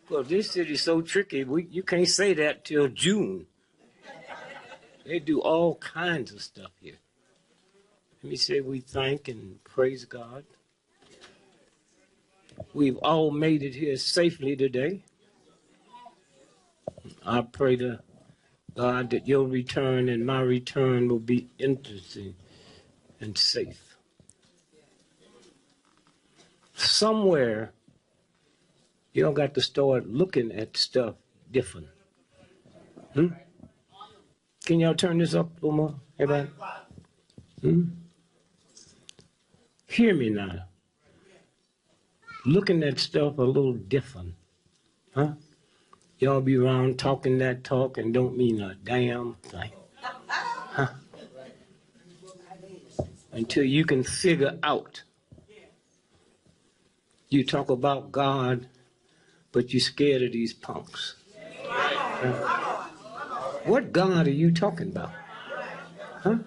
Well, this city's so tricky, you can't say that till June. They do all kinds of stuff here. Let me say we thank and praise God. We've all made it here safely today. I pray to God that your return and my return will be interesting and safe. Somewhere, you don't got to start looking at stuff different. Can y'all turn this up a little more, everybody? Hear me now. Looking at stuff a little different. Huh? Y'all be around talking that talk and don't mean a damn thing. Huh? Until you can figure out. You talk about God, but you're scared of these punks. Huh? What God are you talking about? Huh?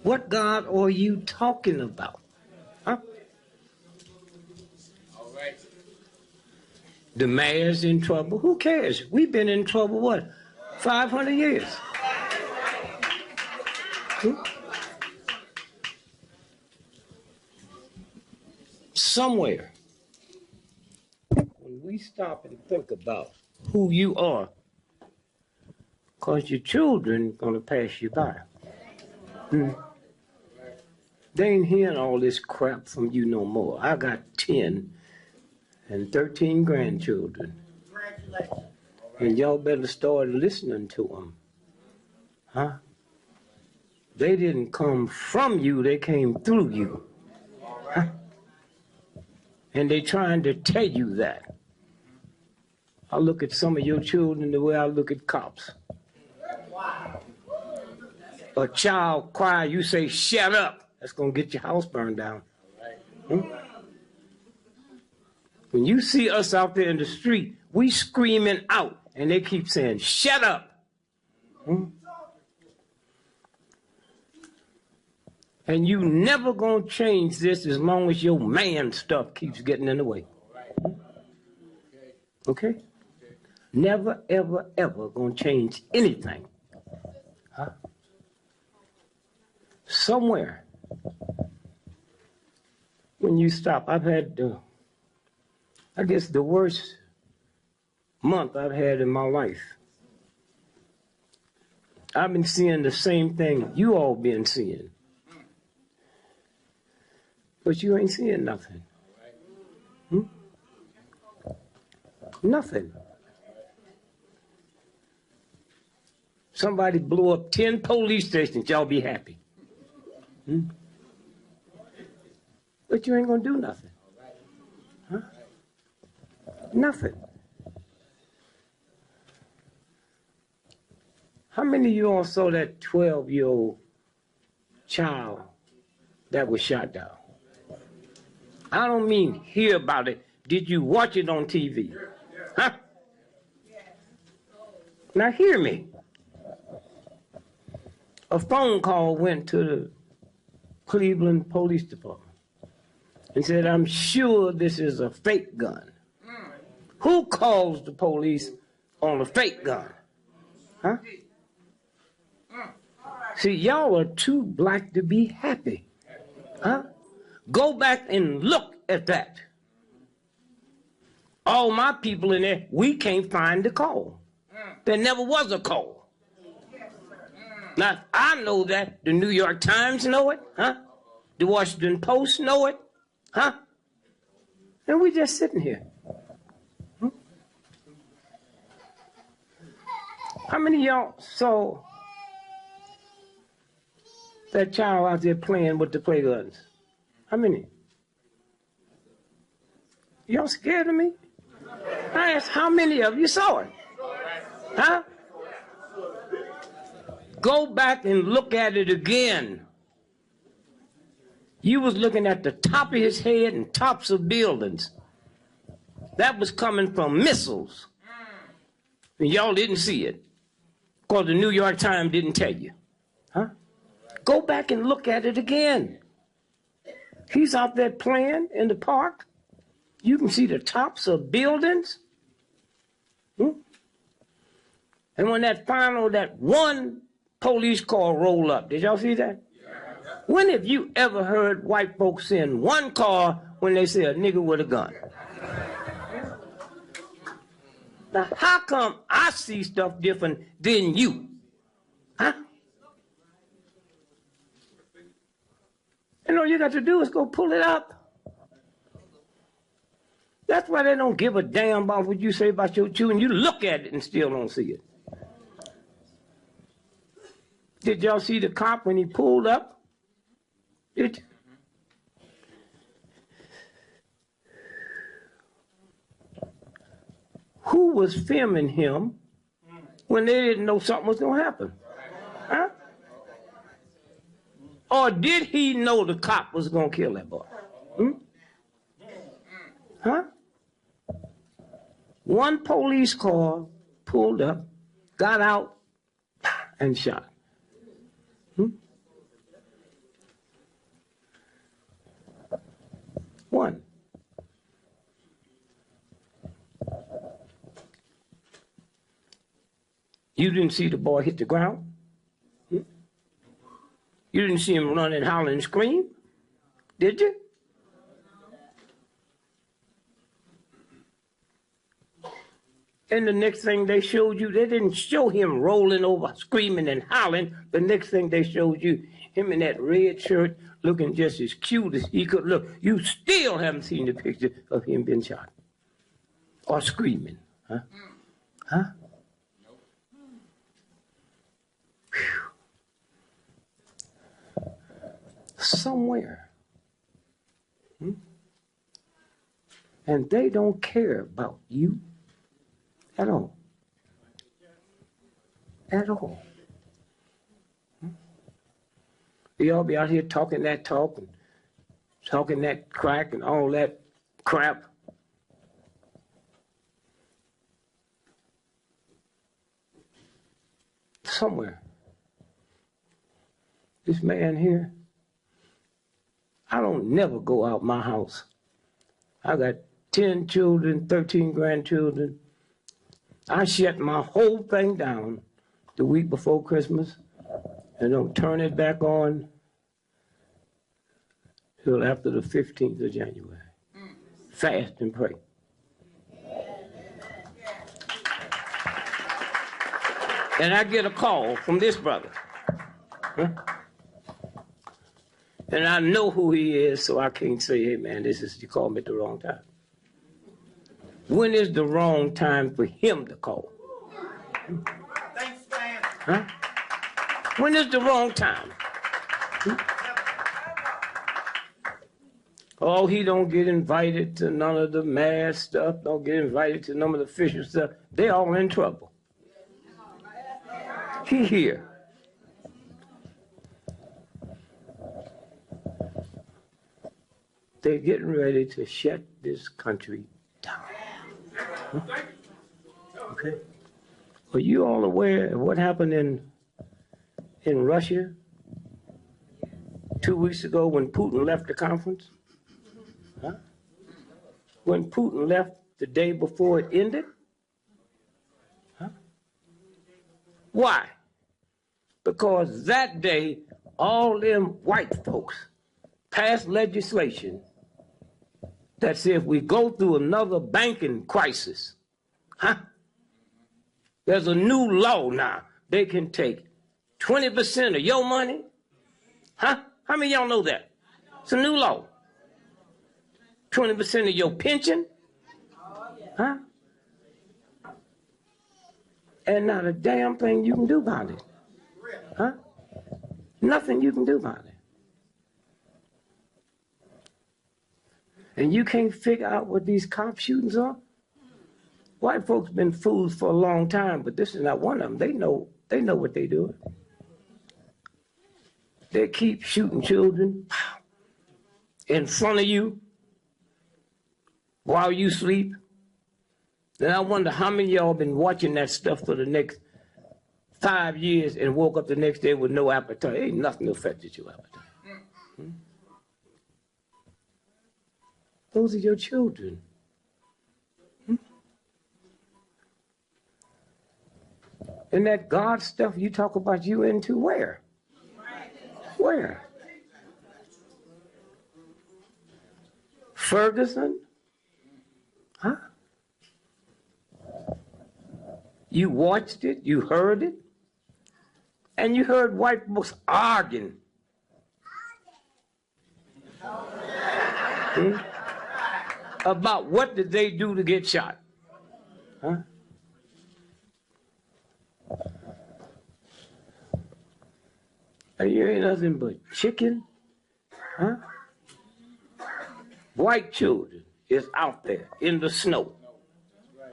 What God are you talking about? Huh? The mayor's in trouble. Who cares? We've been in trouble, what, 500 years? Somewhere, when we stop and think about who you are, because your children going to pass you by. They ain't hearing all this crap from you no more. I got 10 and 13 grandchildren. And y'all better start listening to them. Huh? They didn't come from you, they came through you. Huh? And they trying to tell you that. I look at some of your children the way I look at cops. A child cry, you say, shut up. That's going to get your house burned down. When you see us out there in the street, we screaming out, and they keep saying, shut up. And you never going to change this as long as your man stuff keeps getting in the way. Okay? Never, ever, ever going to change anything. Huh? Somewhere, when you stop, I've had, I guess, the worst month I've had in my life. I've been seeing the same thing you all been seeing. But you ain't seeing nothing. Nothing. Somebody blew up 10 police stations, y'all be happy. But you ain't gonna do nothing. Huh? Nothing. How many of you all saw that 12-year-old child that was shot down? I don't mean hear about it. Did you watch it on TV? Huh? Now hear me. A phone call went to the Cleveland Police Department and said, I'm sure this is a fake gun. Who calls the police on a fake gun? Huh? See, y'all are too black to be happy. Huh? Go back and look at that. All my people in there, we can't find the call. There never was a call. Now, I know that. The New York Times know it, huh? The Washington Post know it, huh? And we just sitting here. How many of y'all saw that child out there playing with the play guns? How many? Y'all scared of me? I asked how many of you saw it? Huh? Go back and look at it again. You was looking at the top of his head and tops of buildings. That was coming from missiles. And y'all didn't see it because the New York Times didn't tell you. Huh? Go back and look at it again. He's out there playing in the park. You can see the tops of buildings. And when that one police car roll up, did y'all see that? When have you ever heard white folks send one car when they say a nigga with a gun? Now, how come I see stuff different than you? Huh? And all you got to do is go pull it up. That's why they don't give a damn about what you say about your children. You look at it and still don't see it. Did y'all see the cop when he pulled up? Did you? Who was filming him when they didn't know something was going to happen? Huh? Or did he know the cop was going to kill that boy? Hmm? Huh? One police car pulled up, got out, and shot. One. You didn't see the boy hit the ground? You didn't see him run and holler and scream? Did you? And the next thing they showed you, they didn't show him rolling over, screaming and howling. The next thing they showed you, him in that red shirt, looking just as cute as he could look. You still haven't seen the picture of him being shot or screaming. Huh? Huh? Somewhere. And they don't care about you at all. At all. Y'all be out here talking that talk and talking that crack and all that crap. Somewhere. This man here, I don't never go out my house. I got 10 children, 13 grandchildren. I shut my whole thing down the week before Christmas and don't turn it back on till after the 15th of January. Fast and pray. And I get a call from this brother. Huh? And I know who he is, so I can't say, hey man, you called me at the wrong time. When is the wrong time for him to call? Thanks, man. Huh? When is the wrong time? Oh, he don't get invited to none of the mass stuff, don't get invited to none of the official stuff. They all in trouble. He here. They're getting ready to shut this country down. Huh? Okay. Are you all aware of what happened in Russia 2 weeks ago when Putin left the conference? Huh? When Putin left the day before it ended? Huh? Why? Because that day, all them white folks passed legislation that said if we go through another banking crisis, there's a new law now. They can take 20% of your money. How many of y'all know that? It's a new law. 20% of your pension. And not a damn thing you can do about it. Nothing you can do about it. And you can't figure out what these cop shootings are? White folks been fools for a long time, but this is not one of them. They know what they're doing. They keep shooting children in front of you while you sleep. Then I wonder how many of y'all been watching that stuff for the next 5 years and woke up the next day with no appetite. Ain't nothing affected your appetite. Those are your children. And that God stuff you talk about you into, where? Where? Ferguson? Huh? You watched it, you heard it, and you heard white folks arguing. About what did they do to get shot? Huh? And you ain't nothing but chicken, huh? White children is out there in the snow,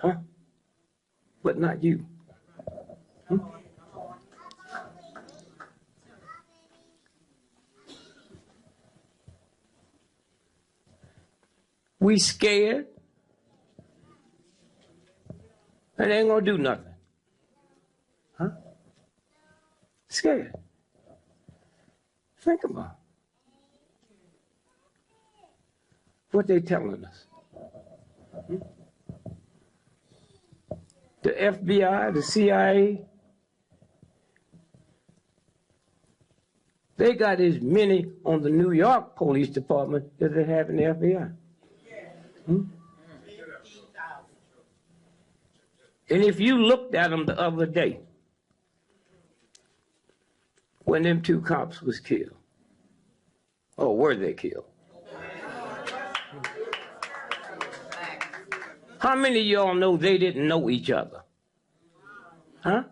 huh? But not you. Hmm? We scared, and they ain't gonna do nothing, huh? Scared. Think about what they telling us. Hmm? The FBI, the CIA, they got as many on the New York Police Department as they have in the FBI. Hmm? And if you looked at them the other day, when them two cops was killed, or were they killed? How many of y'all know they didn't know each other? Huh?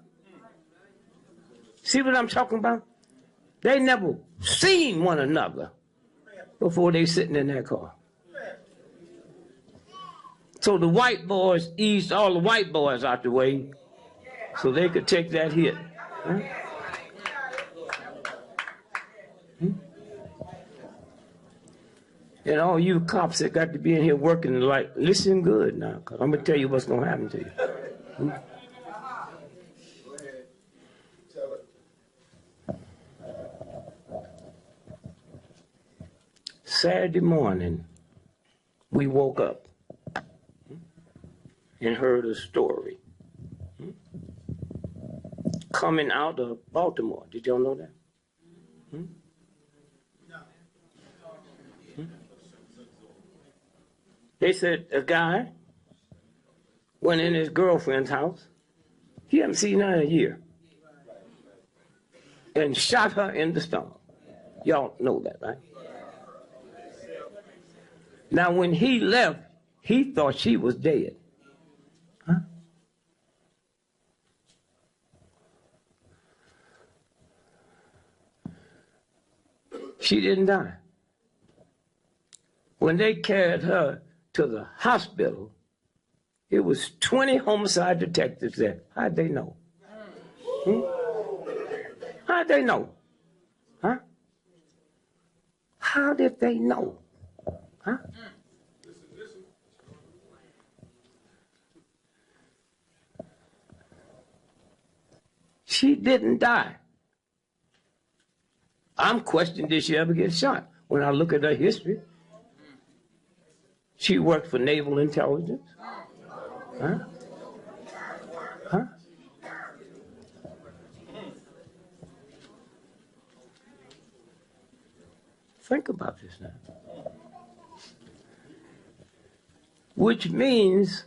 See what I'm talking about? They never seen one another before they sitting in that car. So the white boys eased all the white boys out the way so they could take that hit. Huh? Hmm? And all you cops that got to be in here working, like, listen good now, because I'm going to tell you what's going to happen to you. Hmm? Saturday morning, we woke up and heard a story coming out of Baltimore. Did y'all know that? Hmm? Hmm? They said a guy went in his girlfriend's house. He hadn't seen her in a year. And shot her in the stomach. Y'all know that, right? Now, when he left, he thought she was dead. Huh? She didn't die. When they carried her to the hospital, it was 20 homicide detectives there. How'd they know? Hmm? How'd they know? Huh? How did they know? Huh? She didn't die. I'm questioning, did she ever get shot? When I look at her history, she worked for naval intelligence. Huh? Huh? Think about this now. Which means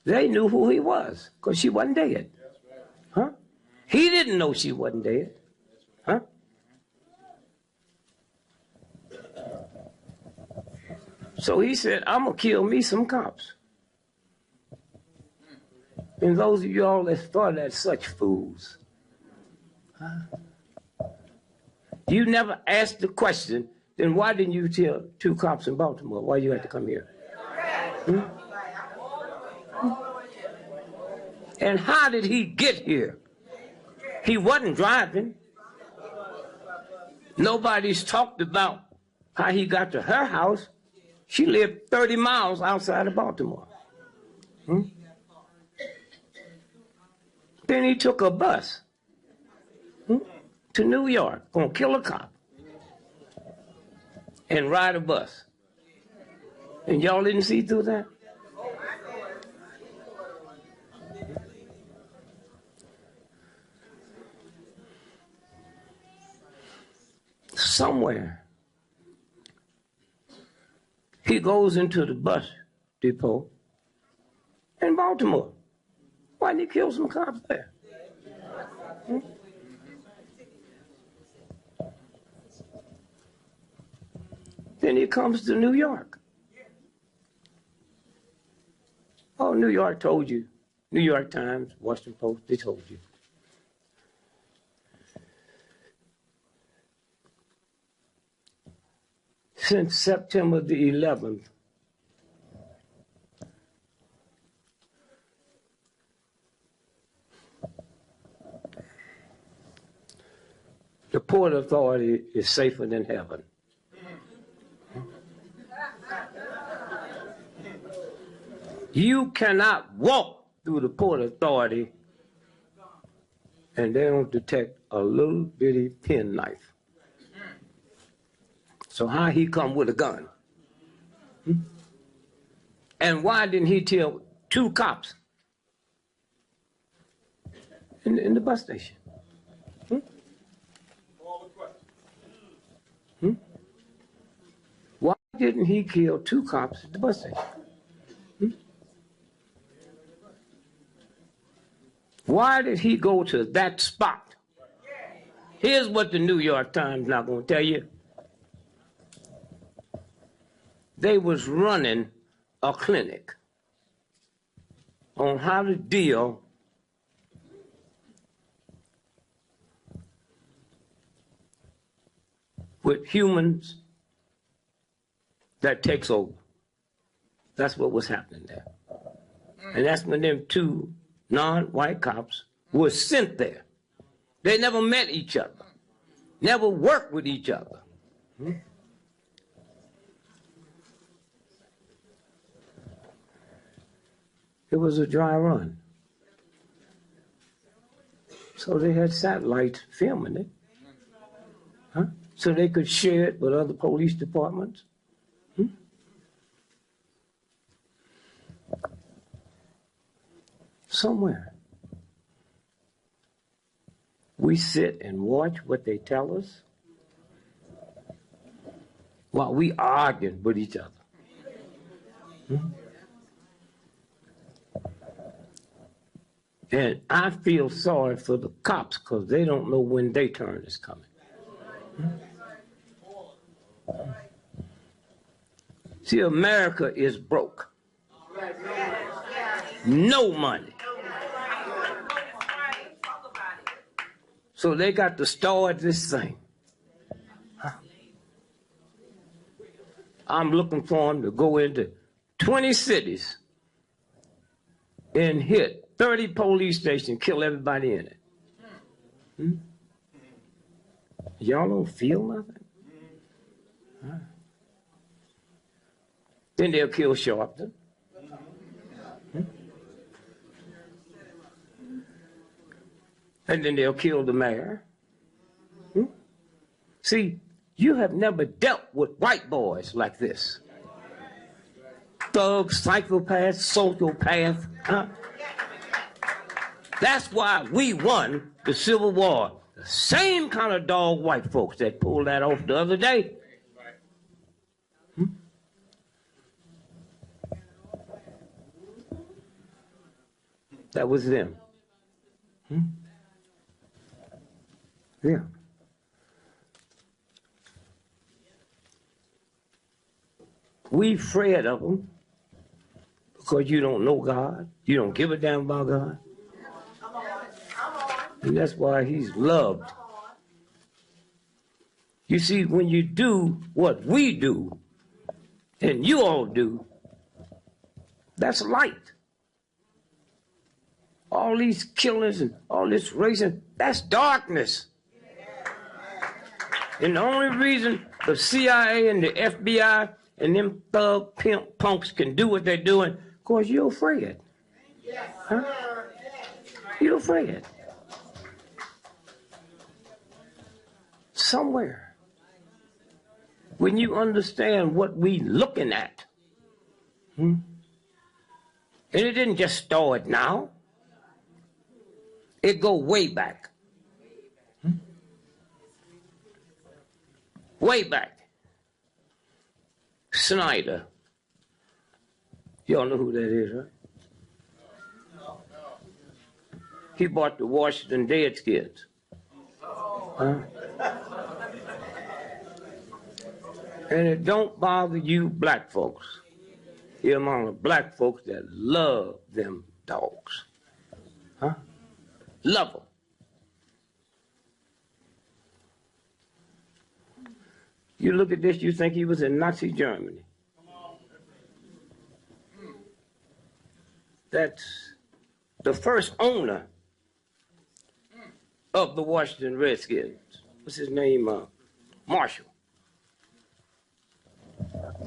they knew who he was, because she wasn't dead. Huh? He didn't know she wasn't dead. Huh? So he said, I'm going to kill me some cops. And those of y'all that thought that such fools, huh? You never asked the question, then why didn't you tell two cops in Baltimore why you had to come here? Hmm? And how did he get here? He wasn't driving. Nobody's talked about how he got to her house. She lived 30 miles outside of Baltimore. Hmm? Then he took a bus to New York, gonna kill a cop, and ride a bus. And y'all didn't see through that? somewhere. He goes into the bus depot in Baltimore. Why didn't he kill some cops there? Then he comes to New York. Oh, New York told you. New York Times, Washington Post, they told you. Since September the 11th, the Port Authority is safer than heaven. You cannot walk through the Port Authority and they don't detect a little bitty penknife. So how he come with a gun? And why didn't he kill 2 cops in the bus station? Why didn't he kill 2 cops at the bus station? Why did he go to that spot? Here's what the New York Times not going to tell you. They was running a clinic on how to deal with humans that takes over. That's what was happening there. And that's when them 2 non-white cops were sent there. They never met each other, never worked with each other. It was a dry run. So they had satellites filming it, so they could share it with other police departments. Somewhere. We sit and watch what they tell us while we arguing with each other. And I feel sorry for the cops because they don't know when their turn is coming. See, America is broke. No money. So they got to start this thing. I'm looking for them to go into 20 cities and hit 30 police stations, kill everybody in it. Y'all don't feel nothing? Then they'll kill Sharpton. And then they'll kill the mayor. See, you have never dealt with white boys like this. Thugs, psychopaths, sociopaths. That's why we won the Civil War. The same kind of dog white folks that pulled that off the other day. That was them. Yeah. We afraid of them because you don't know God. You don't give a damn about God. And that's why he's loved. You see, when you do what we do, and you all do, that's light. All these killings and all this racing, that's darkness. And the only reason the CIA and the FBI and them thug pimp punks can do what they're doing, because you're afraid. You're afraid. Somewhere, when you understand what we looking at, and it didn't just start now, it go way back. way back. Snyder. Y'all know who that is, right? He bought the Washington Redskins. Huh? And it don't bother you black folks. You're among the black folks that love them dogs. Huh? Love them. You look at this, you think he was in Nazi Germany. That's the first owner of the Washington Redskins. What's his name? Marshall.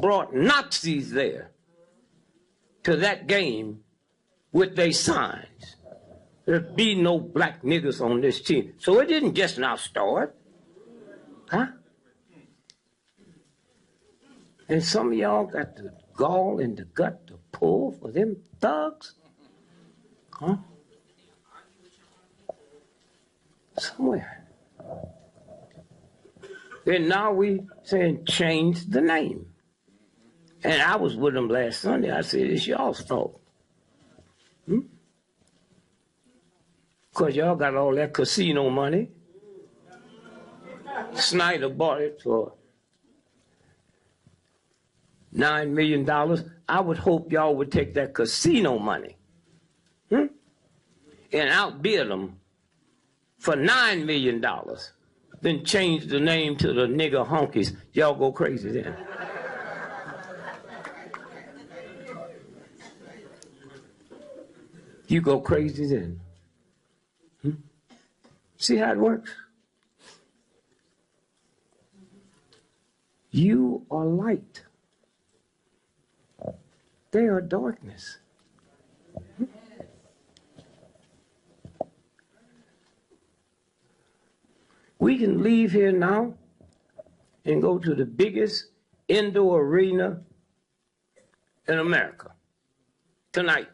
Brought Nazis there to that game with their signs. There'd be no black niggas on this team. So it didn't just now start. Huh? And some of y'all got the gall and the gut to pull for them thugs? Huh? Somewhere. And now we saying change the name. And I was with them last Sunday. I said, it's y'all's fault. Because y'all got all that casino money. Snyder bought it for $9 million. I would hope y'all would take that casino money and outbid them for $9 million. Then change the name to the nigger honkies. Y'all go crazy then. You go crazy then. See how it works? You are light. They are darkness. We can leave here now and go to the biggest indoor arena in America tonight.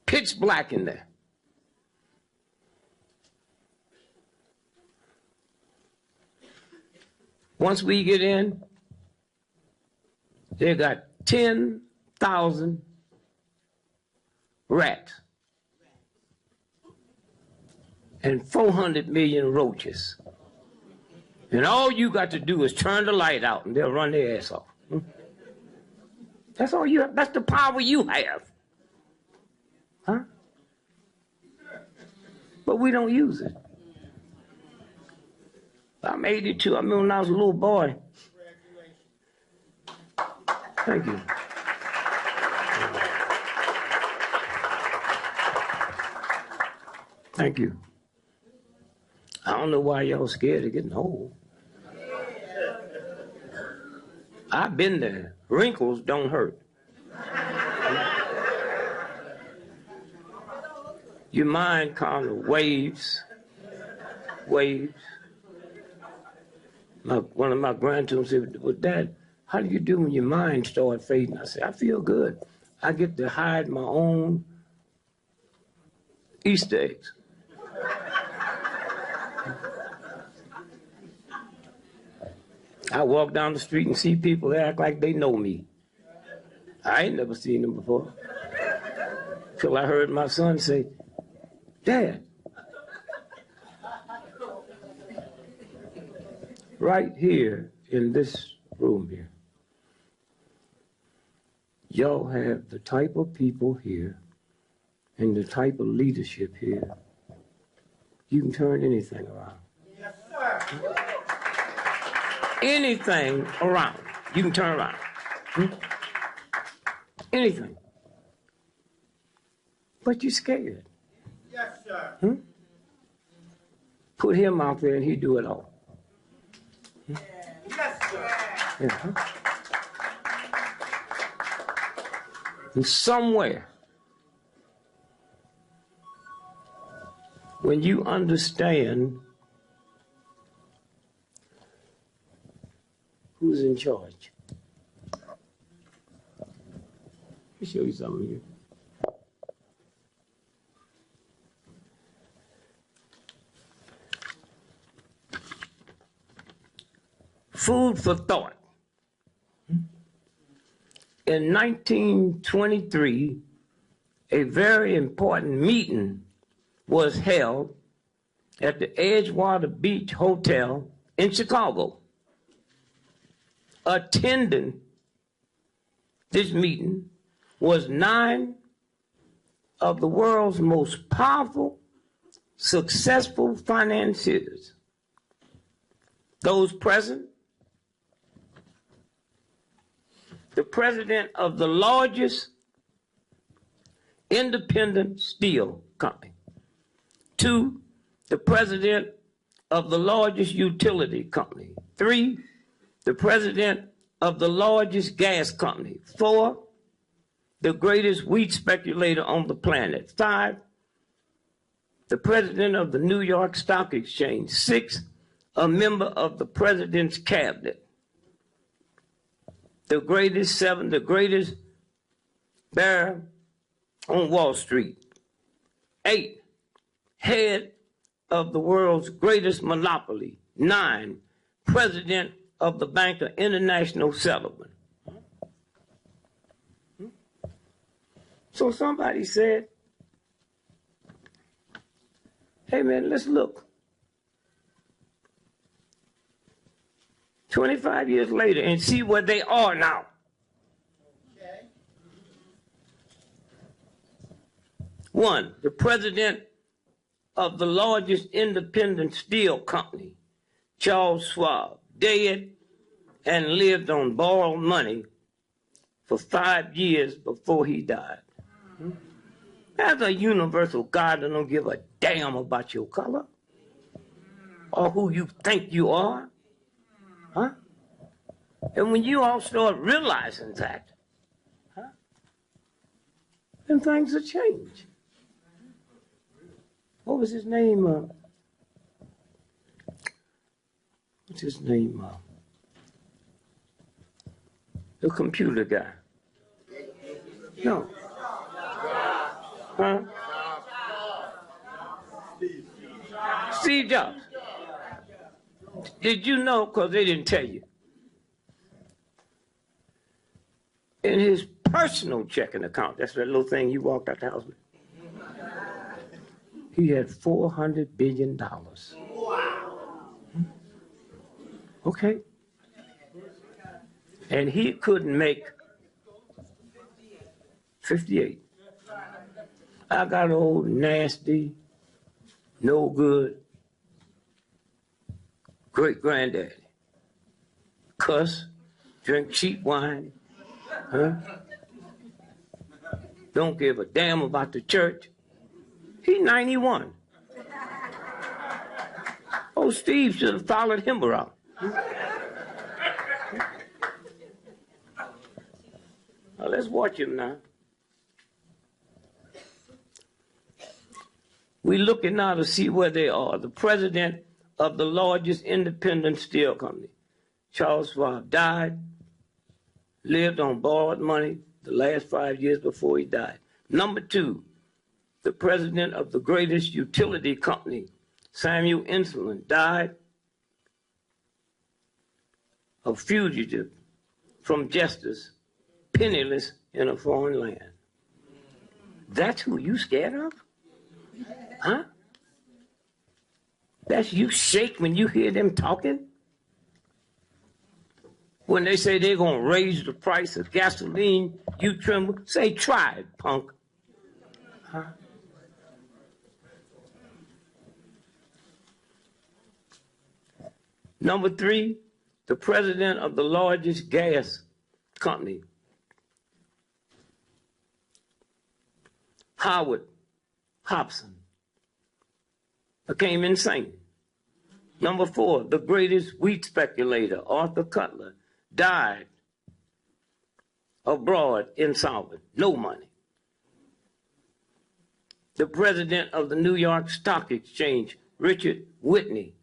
Pitch black in there. Once we get in, they got 10,000 rats and 400 million roaches. And all you got to do is turn the light out and they'll run their ass off. That's all you have. That's the power you have. Huh? But we don't use it. I'm 82. I remember when I was a little boy. Thank you. Thank you. I don't know why y'all scared of getting old. I've been there. Wrinkles don't hurt. Your mind kind of waves. One of my grandchildren said, well, Dad, how do you do when your mind starts fading? I said, I feel good. I get to hide my own Easter eggs. I walk down the street and see people that act like they know me. I ain't never seen them before. Till I heard my son say, Dad, right here in this room here, y'all have the type of people here and the type of leadership here. You can turn anything around. Yes, sir. Anything around, you can turn around. Anything. But you're scared. Yes, sir. Put him out there and he do it all. Yes, sir. Yeah. And somewhere, when you understand who's in charge. Let me show you something here. food for thought. In 1923, a very important meeting was held at the Edgewater Beach Hotel in Chicago. Attending this meeting was 9 of the world's most powerful, successful financiers. Those present, the president of the largest independent steel company. 2, the president of the largest utility company. 3, the president of the largest gas company. 4, the greatest wheat speculator on the planet. 5, the president of the New York Stock Exchange. 6, a member of the president's cabinet. The greatest 7, the greatest bear on Wall Street. 8, head of the world's greatest monopoly. 9, president of the Bank of International Settlement. So somebody said, hey man, let's look. 25 years later and see where they are now. Okay. 1, the president of the largest independent steel company, Charles Schwab, dead and lived on borrowed money for 5 years before he died. As a universal God that don't give a damn about your color or who you think you are. Huh? And when you all start realizing that, then things will change. What was his name? What's his name? The computer guy. No. Huh? Steve Jobs. Did you know, because they didn't tell you, in his personal checking account, that's that little thing you walked out the house with, he had $400 billion. Okay. And he couldn't make 58. I got old, nasty, no good great-granddaddy. Cuss, drink cheap wine, huh? Don't give a damn about the church. He's 91. Oh, Steve should have followed him around. Now, let's watch him now. We're looking now to see where they are. The president of the largest independent steel company, Charles Schwab, died, lived on borrowed money the last 5 years before he died. Number 2, the president of the greatest utility company, Samuel Insulan, died a fugitive from justice, penniless in a foreign land. That's who you scared of? Huh? That's you shake when you hear them talking? When they say they're going to raise the price of gasoline, you tremble. Say, try it, punk. Huh? Number 3, the president of the largest gas company, Howard Hobson, became insane. Number 4, the greatest wheat speculator, Arthur Cutler, died abroad insolvent, no money. The president of the New York Stock Exchange, Richard Whitney,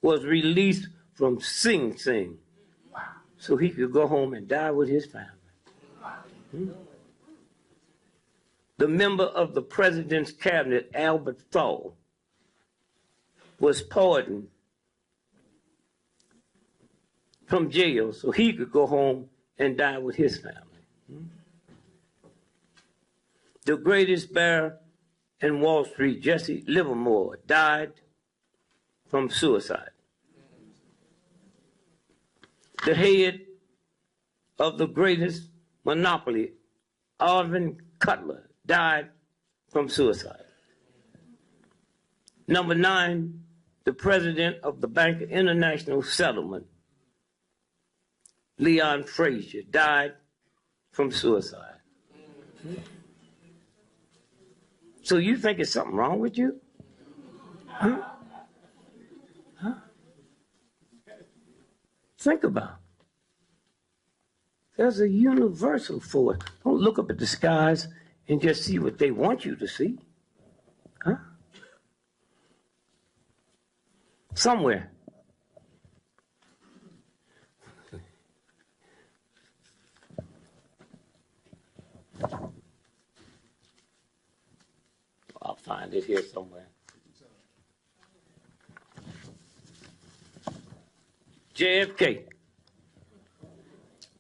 was released from Sing Sing so he could go home and die with his family. The member of the president's cabinet, Albert Thaw, was pardoned from jail so he could go home and die with his family. The greatest bear in Wall Street, Jesse Livermore, died from suicide. The head of the greatest monopoly, Alvin Cutler, died from suicide. Number 9, the president of the Bank of International Settlement, Leon Frazier, died from suicide. So you think there's something wrong with you? Huh? Huh? Think about it. There's a universal for it. Don't look up at the skies and just see what they want you to see. Huh? Somewhere. I'll find it here somewhere. JFK,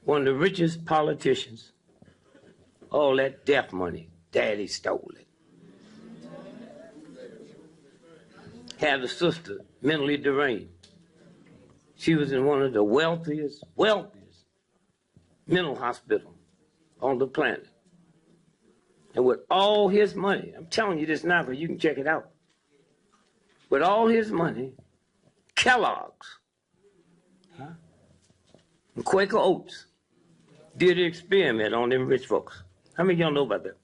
one of the richest politicians, all that death money, Daddy stole it. Had a sister, mentally deranged. She was in one of the wealthiest mental hospitals on the planet. And with all his money, I'm telling you this now because you can check it out. With all his money, Kellogg's, and Quaker Oats did an experiment on them rich folks. How many of y'all know about that?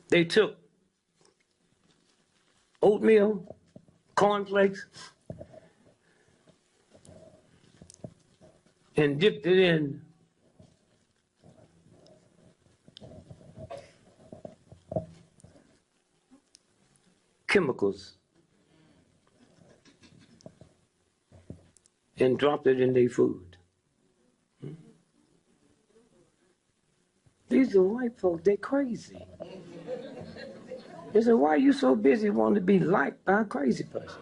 They took oatmeal, cornflakes, and dipped it in chemicals and dropped it in their food. These are white folks, they're crazy. They said, why are you so busy wanting to be liked by a crazy person?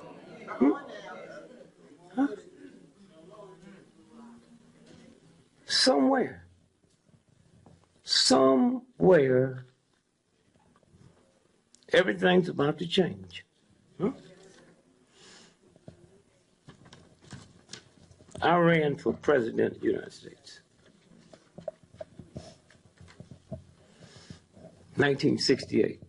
Huh? Somewhere, everything's about to change. I ran for president of the United States. 1968.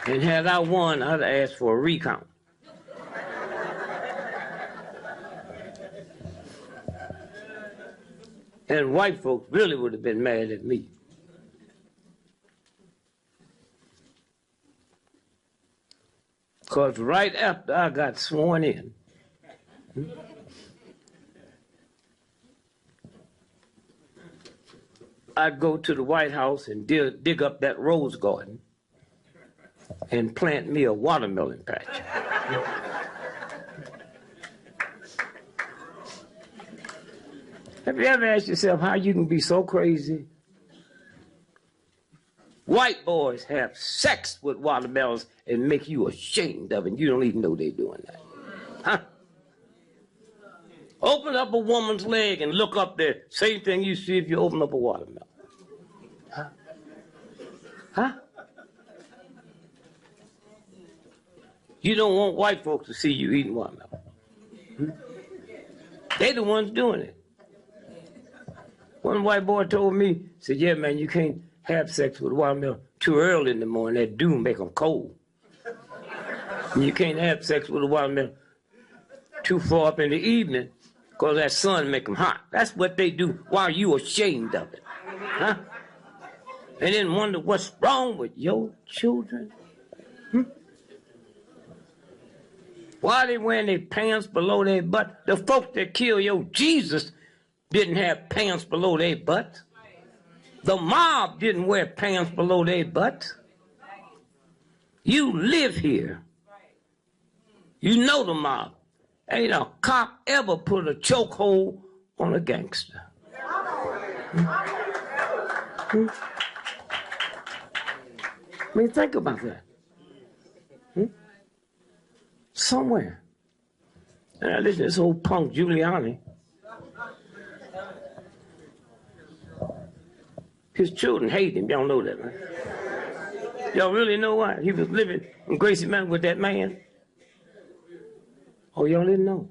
And had I won, I'd ask for a recount. And white folks really would have been mad at me. Because right after I got sworn in, I'd go to the White House and dig up that rose garden and plant me a watermelon patch. Have you ever asked yourself how you can be so crazy? White boys have sex with watermelons and make you ashamed of it. You don't even know they're doing that. Huh? Open up a woman's leg and look up there. Same thing you see if you open up a watermelon. Huh? Huh? You don't want white folks to see you eating watermelon. They the ones doing it. One white boy told me, said, yeah, man, you can't have sex with watermelon too early in the morning. That dew make them cold. And you can't have sex with a watermelon too far up in the evening because that sun make them hot. That's what they do. Why are you ashamed of it? Huh? And then wonder what's wrong with your children? Why are they wearing their pants below their butt? The folks that killed your Jesus didn't have pants below their butt. The mob didn't wear pants below their butt. You live here. You know the mob. Ain't a cop ever put a chokehold on a gangster. I mean, think about that. Somewhere. And I listen to this old punk Giuliani. His children hate him. Y'all know that, right? Y'all really know why? He was living in Gracie Mountain with that man. Oh, y'all didn't know.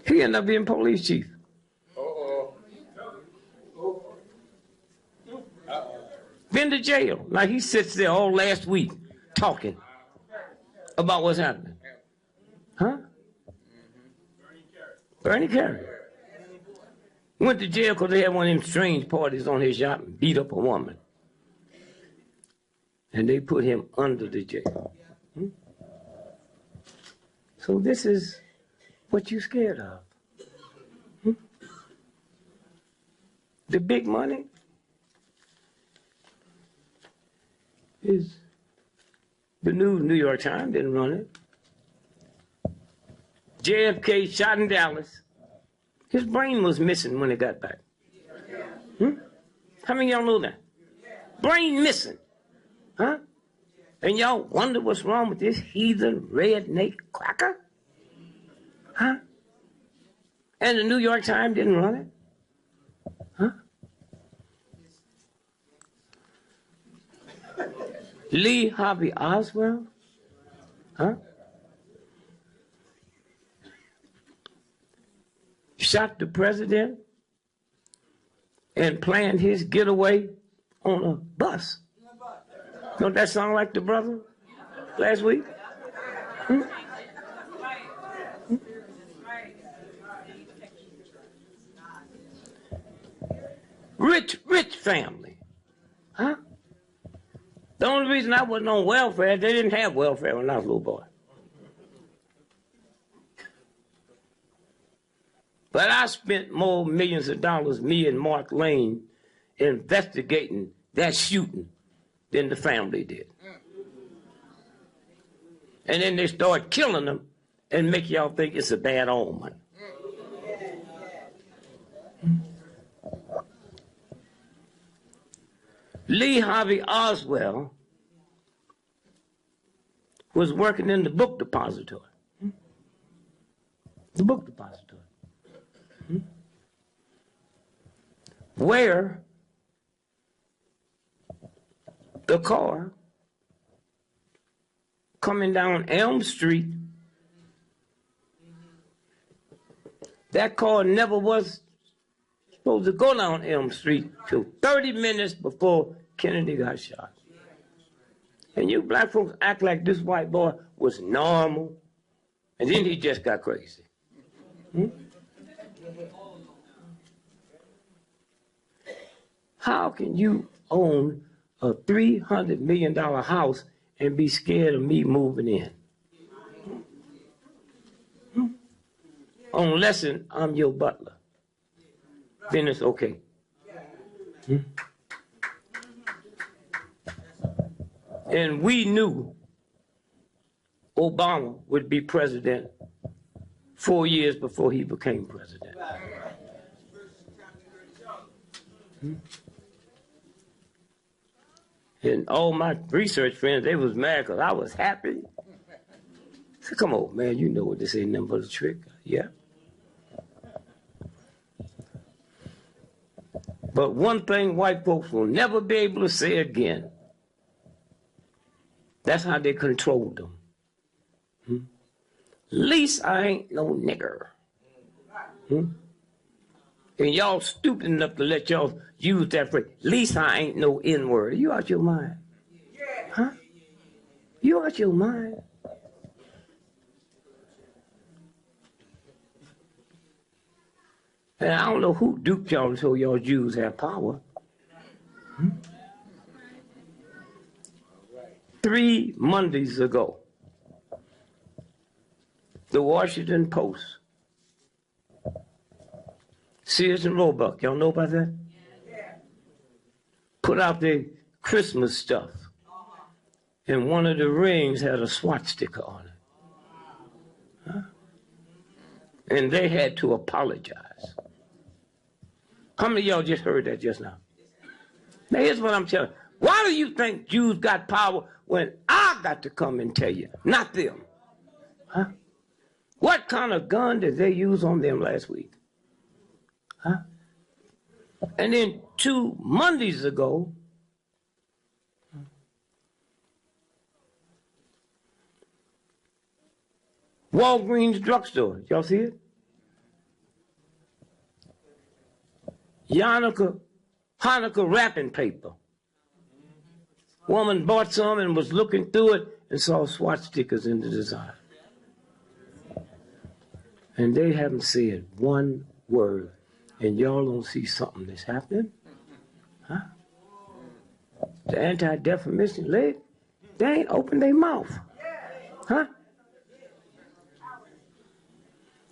He ended up being police chief. Been to jail. Now he sits there all last week talking about what's happening. Huh? Bernie Carey. Went to jail because they had one of them strange parties on his yacht and beat up a woman. And they put him under the jail. So this is what you're scared of. The big money is the New York Times didn't run it. JFK shot in Dallas. His brain was missing when he got back. How many of y'all know that? Brain missing. Huh? And y'all wonder what's wrong with this heathen redneck cracker? Huh? And the New York Times didn't run it? Huh? Lee Harvey Oswald? Huh? Shot the president and planned his getaway on a bus. Don't that sound like the brother last week? Rich family. Huh? The only reason I wasn't on welfare, they didn't have welfare when I was a little boy. But I spent more millions of dollars, me and Mark Lane, investigating that shooting than the family did. And then they start killing them and make y'all think it's a bad omen. Lee Harvey Oswald was working in the book depository. The book depository. Where the car coming down Elm Street, that car never was supposed to go down Elm Street till 30 minutes before Kennedy got shot. And you black folks act like this white boy was normal, and then he just got crazy. How can you own a $300 million house and be scared of me moving in? Unless I'm your butler. Then it's okay. And we knew Obama would be president 4 years before he became president. And all my research friends, they was mad because I was happy. I said, come on, man, you know what this ain't nothing but a trick. Yeah. But one thing white folks will never be able to say again, that's how they controlled them. At least I ain't no nigger. And y'all stupid enough to let y'all use that phrase. At least I ain't no N-word. You out your mind? Huh? You out your mind? And I don't know who duped y'all so y'all Jews have power. 3 Mondays ago, the Washington Post, Sears and Roebuck, y'all know about that? Put out their Christmas stuff, and one of the rings had a swastika on it. Huh? And they had to apologize. How many of y'all just heard that just now? Now here's what I'm telling you. Why do you think Jews got power when I got to come and tell you, not them? Huh? What kind of gun did they use on them last week? Huh? And then 2 Mondays ago, Walgreens drugstore, y'all see it? Hanukkah wrapping paper. Woman bought some and was looking through it and saw swat stickers in the design. And they haven't said one word. And y'all don't see something that's happening? Huh? The Anti-Defamation League, they ain't opened their mouth. Huh?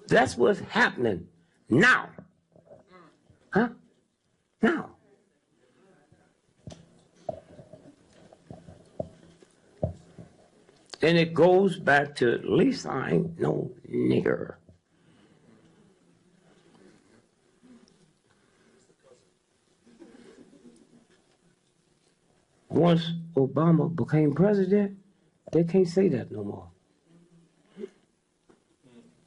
That's what's happening now. Huh? Now. And it goes back to, at least I ain't no nigger. Once Obama became president, they can't say that no more.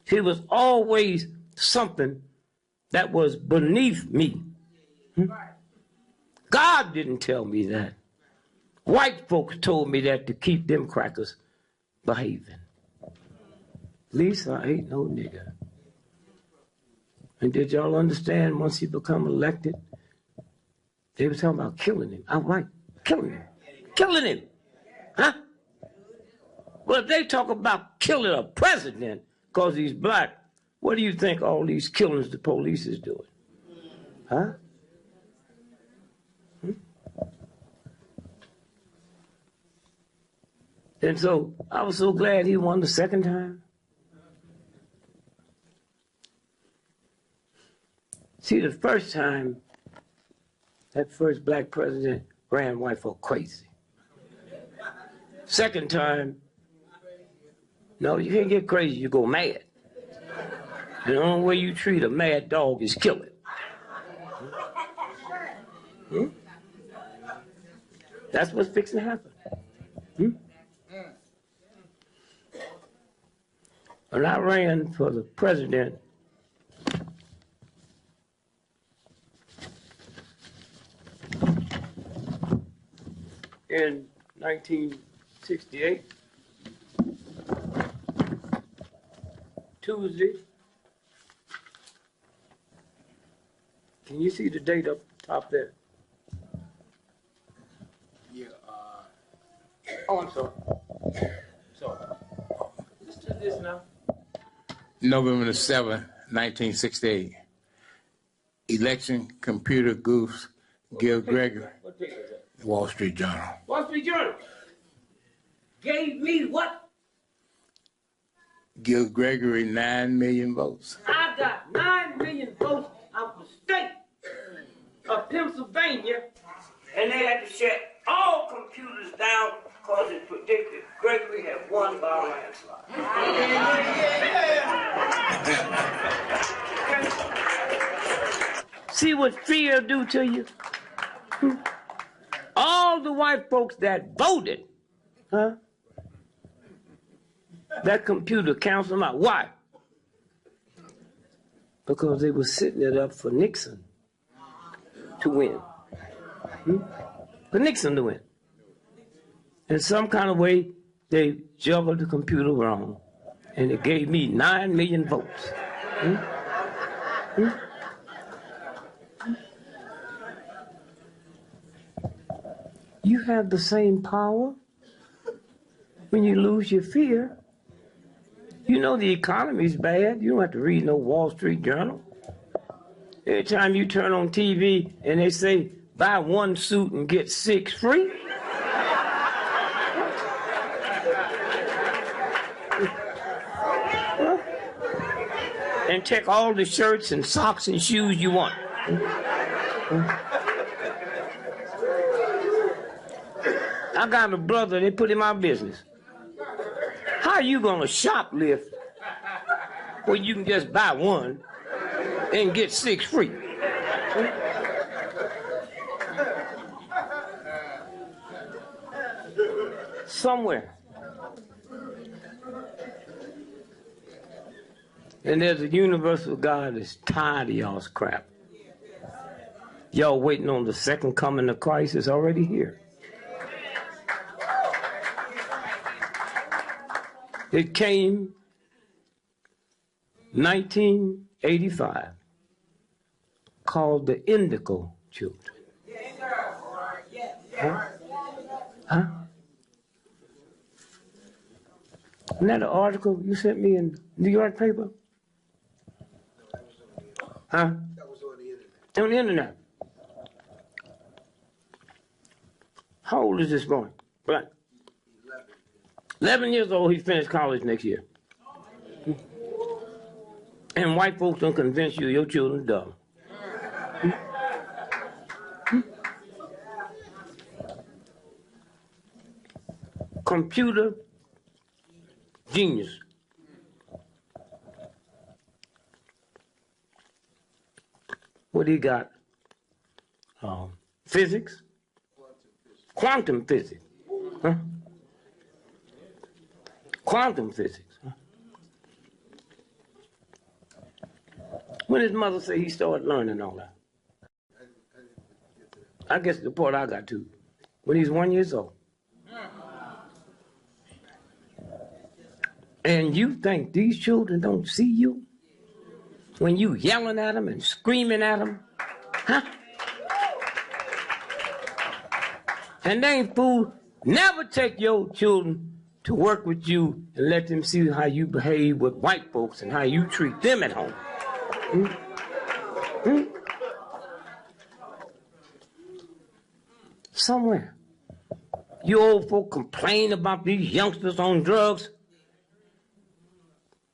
He was always something that was beneath me. God didn't tell me that. White folks told me that to keep them crackers behaving. At least I ain't no nigger. And did y'all understand once he become elected, they were talking about killing him. Outright, killing him. Killing him. Huh? Well, if they talk about killing a president because he's black, what do you think all these killings the police is doing? Huh? And so I was so glad he won the second time. See, the first time, that first black president ran white folk crazy. Second time, no, you can't get crazy, you go mad. And the only way you treat a mad dog is kill it. Hmm? That's what's fixing to happen. Hmm? When I ran for the president, in 1968, Tuesday. Can you see the date up top there? Yeah. Oh, I'm sorry. Listen to this now. November the 7th, 1968. Election computer goofs Gil Gregory. What date is that? Wall Street Journal. Wall Street Journal gave me what? Gil Gregory 9 million votes. I got 9 million votes out of the state of Pennsylvania, and they had to shut all computers down because it predicted Gregory had won by a landslide. See what fear do to you? All the white folks that voted, huh? That computer counts them out. Why? Because they were setting it up for Nixon to win. For Nixon to win. In some kind of way, they juggled the computer wrong, and it gave me 9 million votes. You have the same power when you lose your fear. You know the economy's bad. You don't have to read no Wall Street Journal. Every time you turn on TV and they say, buy one suit and get 6 free. And take all the shirts and socks and shoes you want. I got a brother, they put him out of business. How are you gonna shoplift where you can just buy one and get 6 free? somewhere. And there's a universal God that's tired of y'all's crap. Y'all waiting on the second coming of Christ. Is already here. It came 1985, called the Indigo Children. Huh? Huh? Isn't that an article you sent me in New York paper? Huh? That was on the internet. On the internet. How old is this boy? Black. 11 years old. He finished college next year. And white folks don't convince you your children dumb. Computer genius. What he got? Physics? Quantum physics. Huh? Quantum physics. Huh? When his mother said he started learning all that? I guess the part I got to. When he's 1 year old. And you think these children don't see you? When you yelling at them and screaming at them? Huh? And they ain't fool. Never take your children to work with you and let them see how you behave with white folks and how you treat them at home. Hmm? Hmm? Somewhere. You old folk complain about these youngsters on drugs,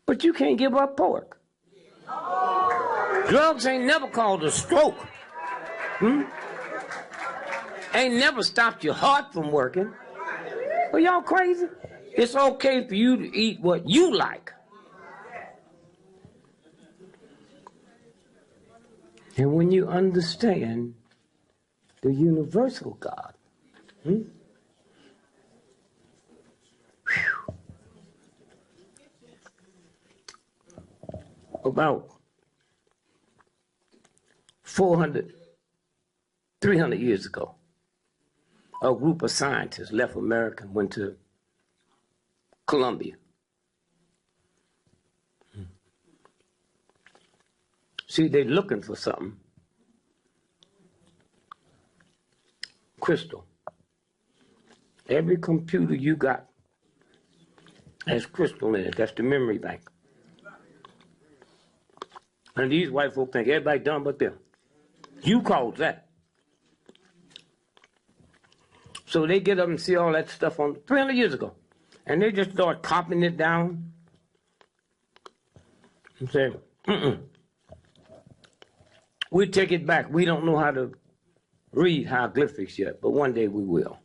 but you can't give up pork. Drugs ain't never caused a stroke. Hmm? Ain't never stopped your heart from working. Are y'all crazy? It's okay for you to eat what you like. And when you understand the universal God, about 300 years ago, a group of scientists left America and went to Colombia. See, they're looking for something. Crystal. Every computer you got has crystal in it. That's the memory bank. And these white folk think everybody dumb but them. You caused that. So they get up and see all that stuff on 300 years ago. And they just start copying it down and say, we take it back. We don't know how to read hieroglyphics yet, but one day we will.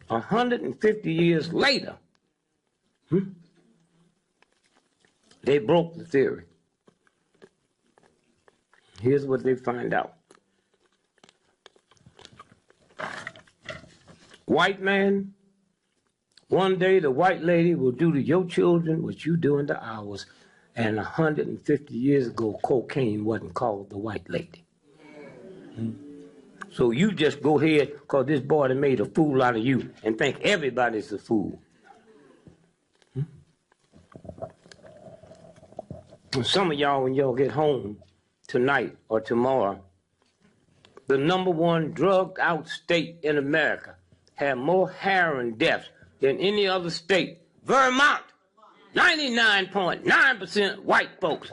150 years later, they broke the theory. Here's what they find out. White man, one day the white lady will do to your children what you do to ours. And 150 years ago, cocaine wasn't called the white lady. So you just go ahead, because this boy done made a fool out of you, and think everybody's a fool. And some of y'all, when y'all get home tonight or tomorrow, the % drugged out state in America had more heroin deaths than any other state. Vermont, 99.9% white folks.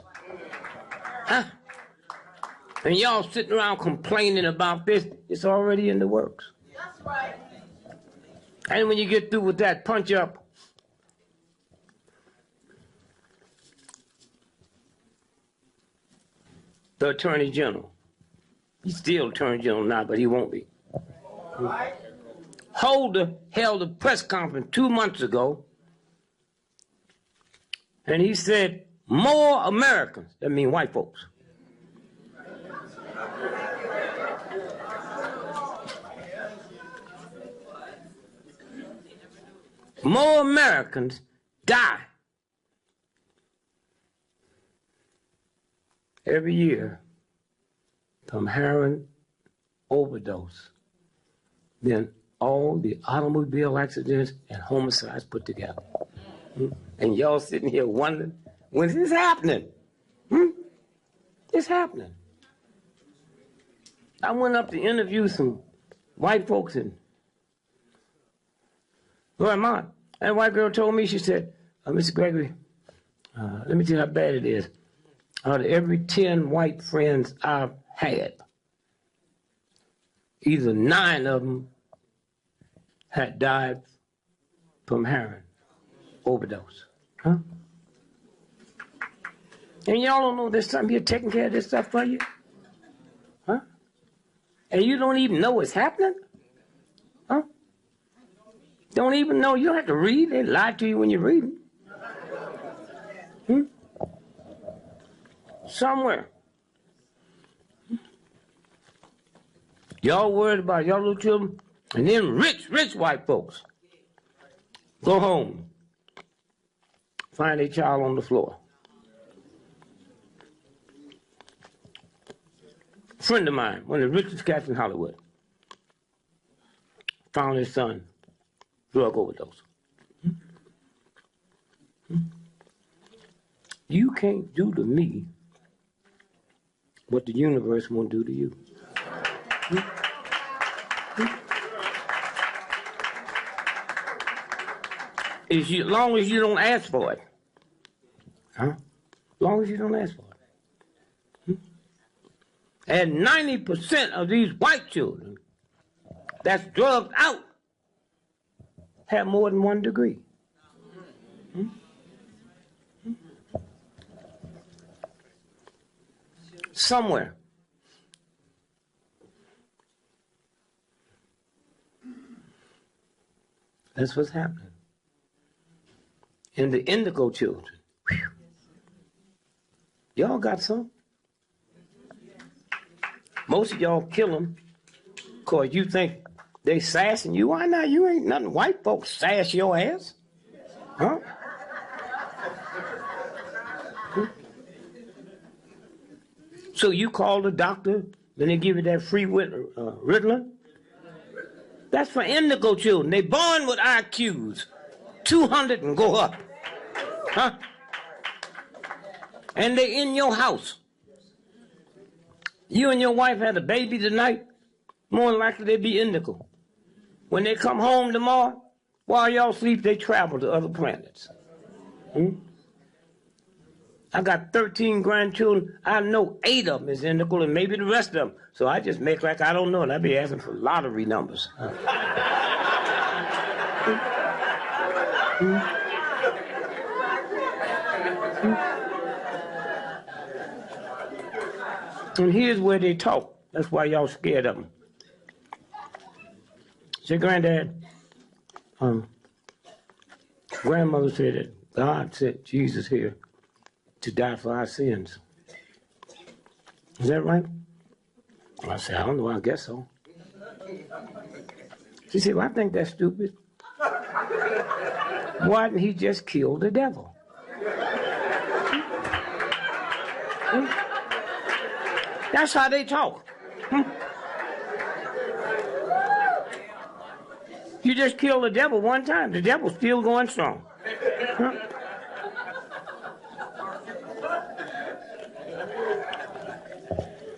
Huh? And y'all sitting around complaining about this, it's already in the works. That's right. And when you get through with that, punch up. The Attorney General. He's still Attorney General now, but he won't be. Right. Holder held a press conference 2 months ago, and he said, more Americans, that means white folks, more Americans die every year from heroin overdose than all the automobile accidents and homicides put together. And y'all sitting here wondering, when is this happening? It's happening. I went up to interview some white folks in Vermont. And a white girl told me, she said, Mr. Gregory, let me tell you how bad it is. Out of every 10 white friends I've had, either 9 of them had died from heroin overdose. Huh? And y'all don't know there's something here taking care of this stuff for you? Huh? And you don't even know what's happening? Huh? Don't even know. You don't have to read. They lie to you when you read them. Somewhere. Y'all worried about y'all little children, and then rich white folks go home, find a child on the floor. A friend of mine, one of the richest cats in Hollywood, found his son drug overdose. You can't do to me what the universe won't do to you. As long as you don't ask for it. Huh? As long as you don't ask for it. And 90% of these white children that's drugged out have more than 1 degree. Somewhere. That's what's happening. And the indigo children, y'all got some? Most of y'all kill them because you think they sassing you. Why not? You ain't nothing. White folks sass your ass. Huh? So you call the doctor, then they give you that free Ritalin? That's for indigo children. They born with IQs, 200 and go up. Huh? And they in your house. You and your wife had a baby tonight, more than likely they be indigo. When they come home tomorrow, while y'all sleep, they travel to other planets. I got 13 grandchildren. I know 8 of them is indigo and maybe the rest of them. So I just make like I don't know, and I be asking for lottery numbers. And here's where they talk. That's why y'all scared of them. Say, Granddad, grandmother said that God sent Jesus here to die for our sins. Is that right? I said, I don't know, I guess so. She said, well, I think that's stupid. Why didn't he just kill the devil? That's how they talk. You just killed the devil one time. The devil's still going strong.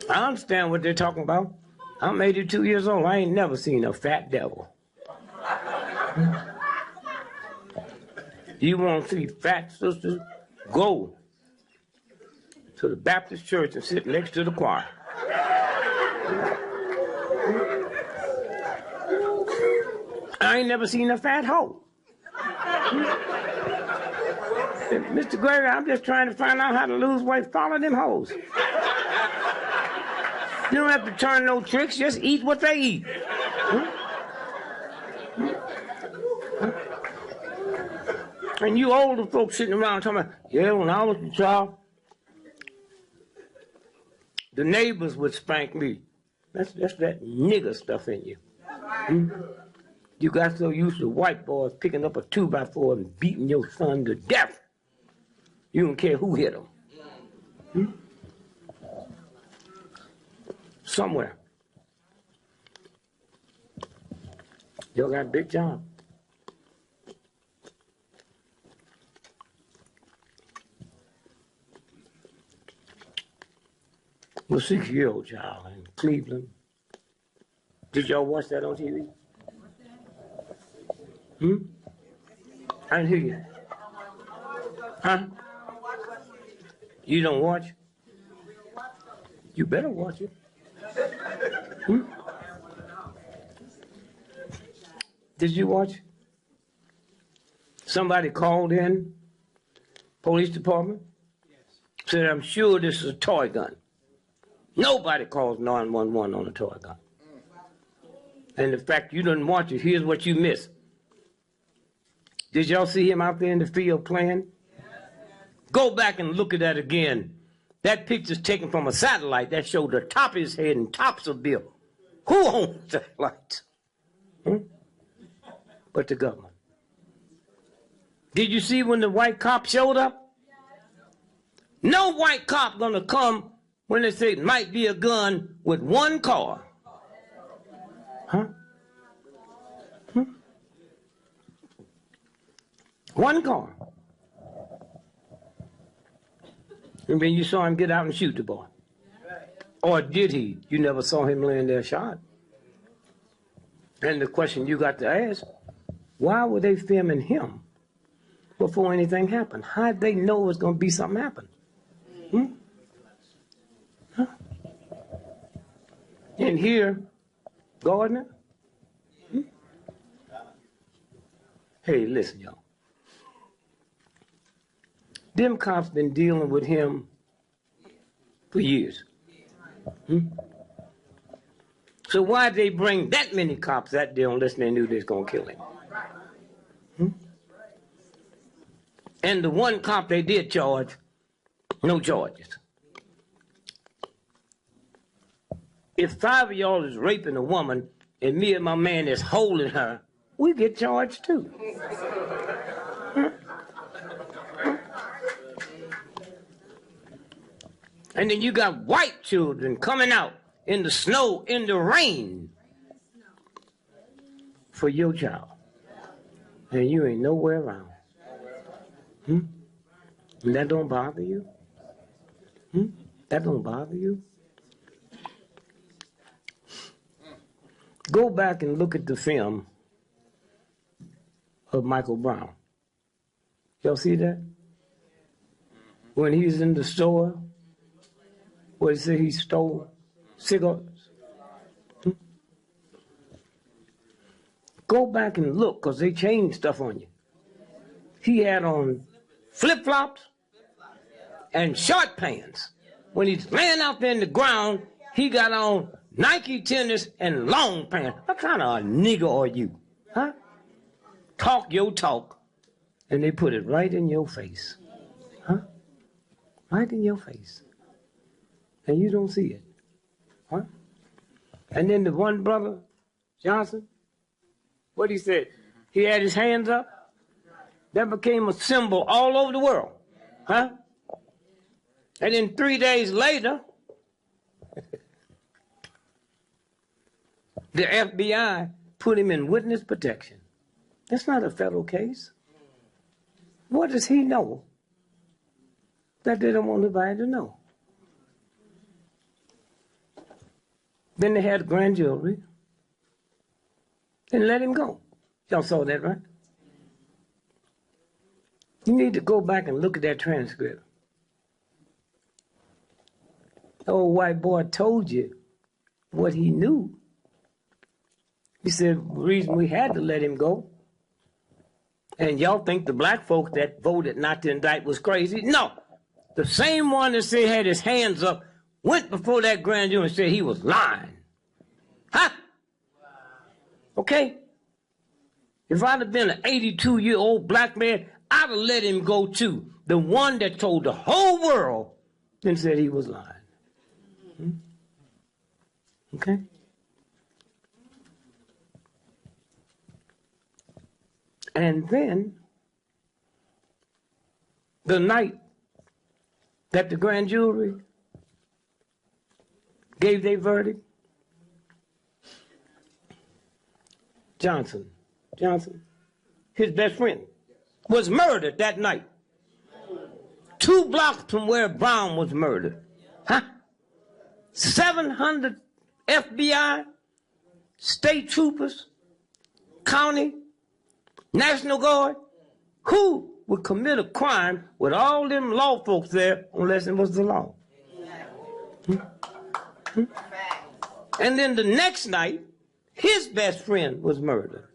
I understand what they're talking about. I'm 82 years old. I ain't never seen a fat devil. You want to see fat sisters? Go to the Baptist church and sit next to the choir. I ain't never seen a fat hoe. Mr. Gregory, I'm just trying to find out how to lose weight. Follow them hoes. You don't have to turn no tricks. Just eat what they eat. And you older folks sitting around talking about, yeah, when I was a child, the neighbors would spank me. That's that nigger stuff in you. You got so used to white boys picking up a 2x4 and beating your son to death. You don't care who hit him. Somewhere. Y'all got a big job. The 6-year-old child in Cleveland. Did y'all watch that on TV? I didn't hear you. Huh? You don't watch? You better watch it. Did you watch? Somebody called in, police department, said, I'm sure this is a toy gun. Nobody calls 911 on a toy gun. And the fact you didn't watch it, here's what you missed. Did y'all see him out there in the field playing? Go back and look at that again. That picture's taken from a satellite that showed the top of his head and tops of Bill. Who owns satellites? But the government. Did you see when the white cop showed up? No white cop gonna come when they say it might be a gun with one car. One car. And then you saw him get out and shoot the boy. Or did he? You never saw him laying there shot. And the question you got to ask, why were they filming him before anything happened? How'd they know it was going to be something happen? And here, Gardner, hey, listen, y'all. Them cops been dealing with him for years. So why'd they bring that many cops that day unless they knew they was going to kill him? And the one cop they did charge, no charges. If 5 of y'all is raping a woman and me and my man is holding her, we get charged too. And then you got white children coming out in the snow, in the rain for your child. And you ain't nowhere around. And that don't bother you? That don't bother you? Go back and look at the film of Michael Brown. Y'all see that? When he's in the store, what he said he stole cigarettes. Go back and look, because they changed stuff on you. He had on flip-flops and short pants. When he's laying out there in the ground, he got on Nike tennis and long pants. What kind of a nigger are you? Huh? Talk your talk, and they put it right in your face. Huh? Right in your face. And you don't see it. Huh? And then the one brother, Johnson, what he said, he had his hands up. That became a symbol all over the world. Huh? And then 3 days later, the FBI put him in witness protection. That's not a federal case. What does he know that they don't want nobody to know? Then they had grand jury and let him go. Y'all saw that, right? You need to go back and look at that transcript. The old white boy told you what he knew. He said the reason we had to let him go, and y'all think the black folks that voted not to indict was crazy? No. The same one that said had his hands up went before that grand jury and said he was lying. Huh? Okay? If I'd have been an 82-year-old black man, I'd have let him go too. The one that told the whole world and said he was lying. Okay? And then the night that the grand jury gave their verdict, Johnson, his best friend, was murdered that night. 2 blocks from where Brown was murdered. Huh? 700 FBI, state troopers, county, National Guard. Who would commit a crime with all them law folks there unless it was the law? And then the next night, his best friend was murdered.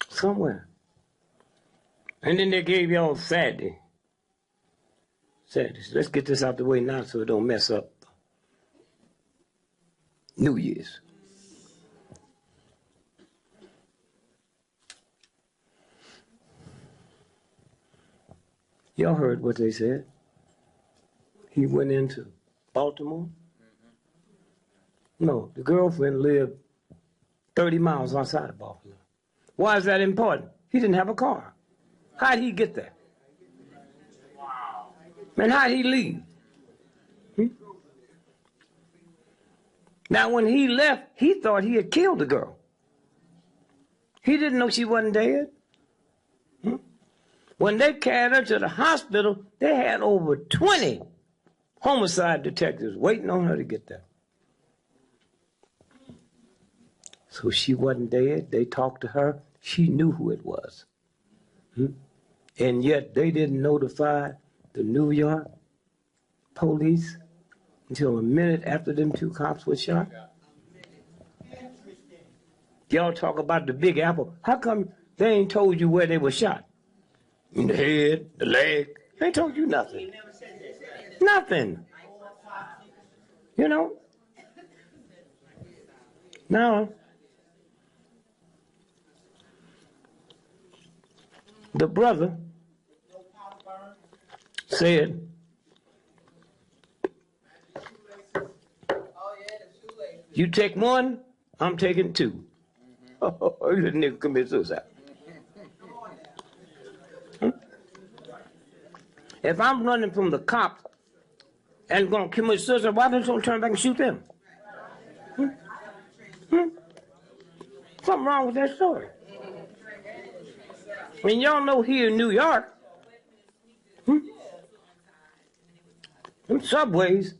Somewhere. And then they gave y'all Saturday. Let's get this out the way now so it don't mess up New Year's. Y'all heard what they said. He went into Baltimore. No, the girlfriend lived 30 miles outside of Baltimore. Why is that important? He didn't have a car. How'd he get there? And how'd he leave? Now, when he left, he thought he had killed the girl. He didn't know she wasn't dead. When they carried her to the hospital, they had over 20 homicide detectives waiting on her to get there. So she wasn't dead. They talked to her. She knew who it was. And yet they didn't notify the New York police until a minute after them 2 cops were shot. Y'all talk about the Big Apple. How come they ain't told you where they were shot? In the head, the leg. They ain't told you nothing. Nothing. You know? Now, the brother said, you take 1, I'm taking 2. Oh, the nigga commit suicide. If I'm running from the cops and going to commit suicide, why don't you turn back and shoot them? Something wrong with that story. I mean, y'all know here in New York, them subways,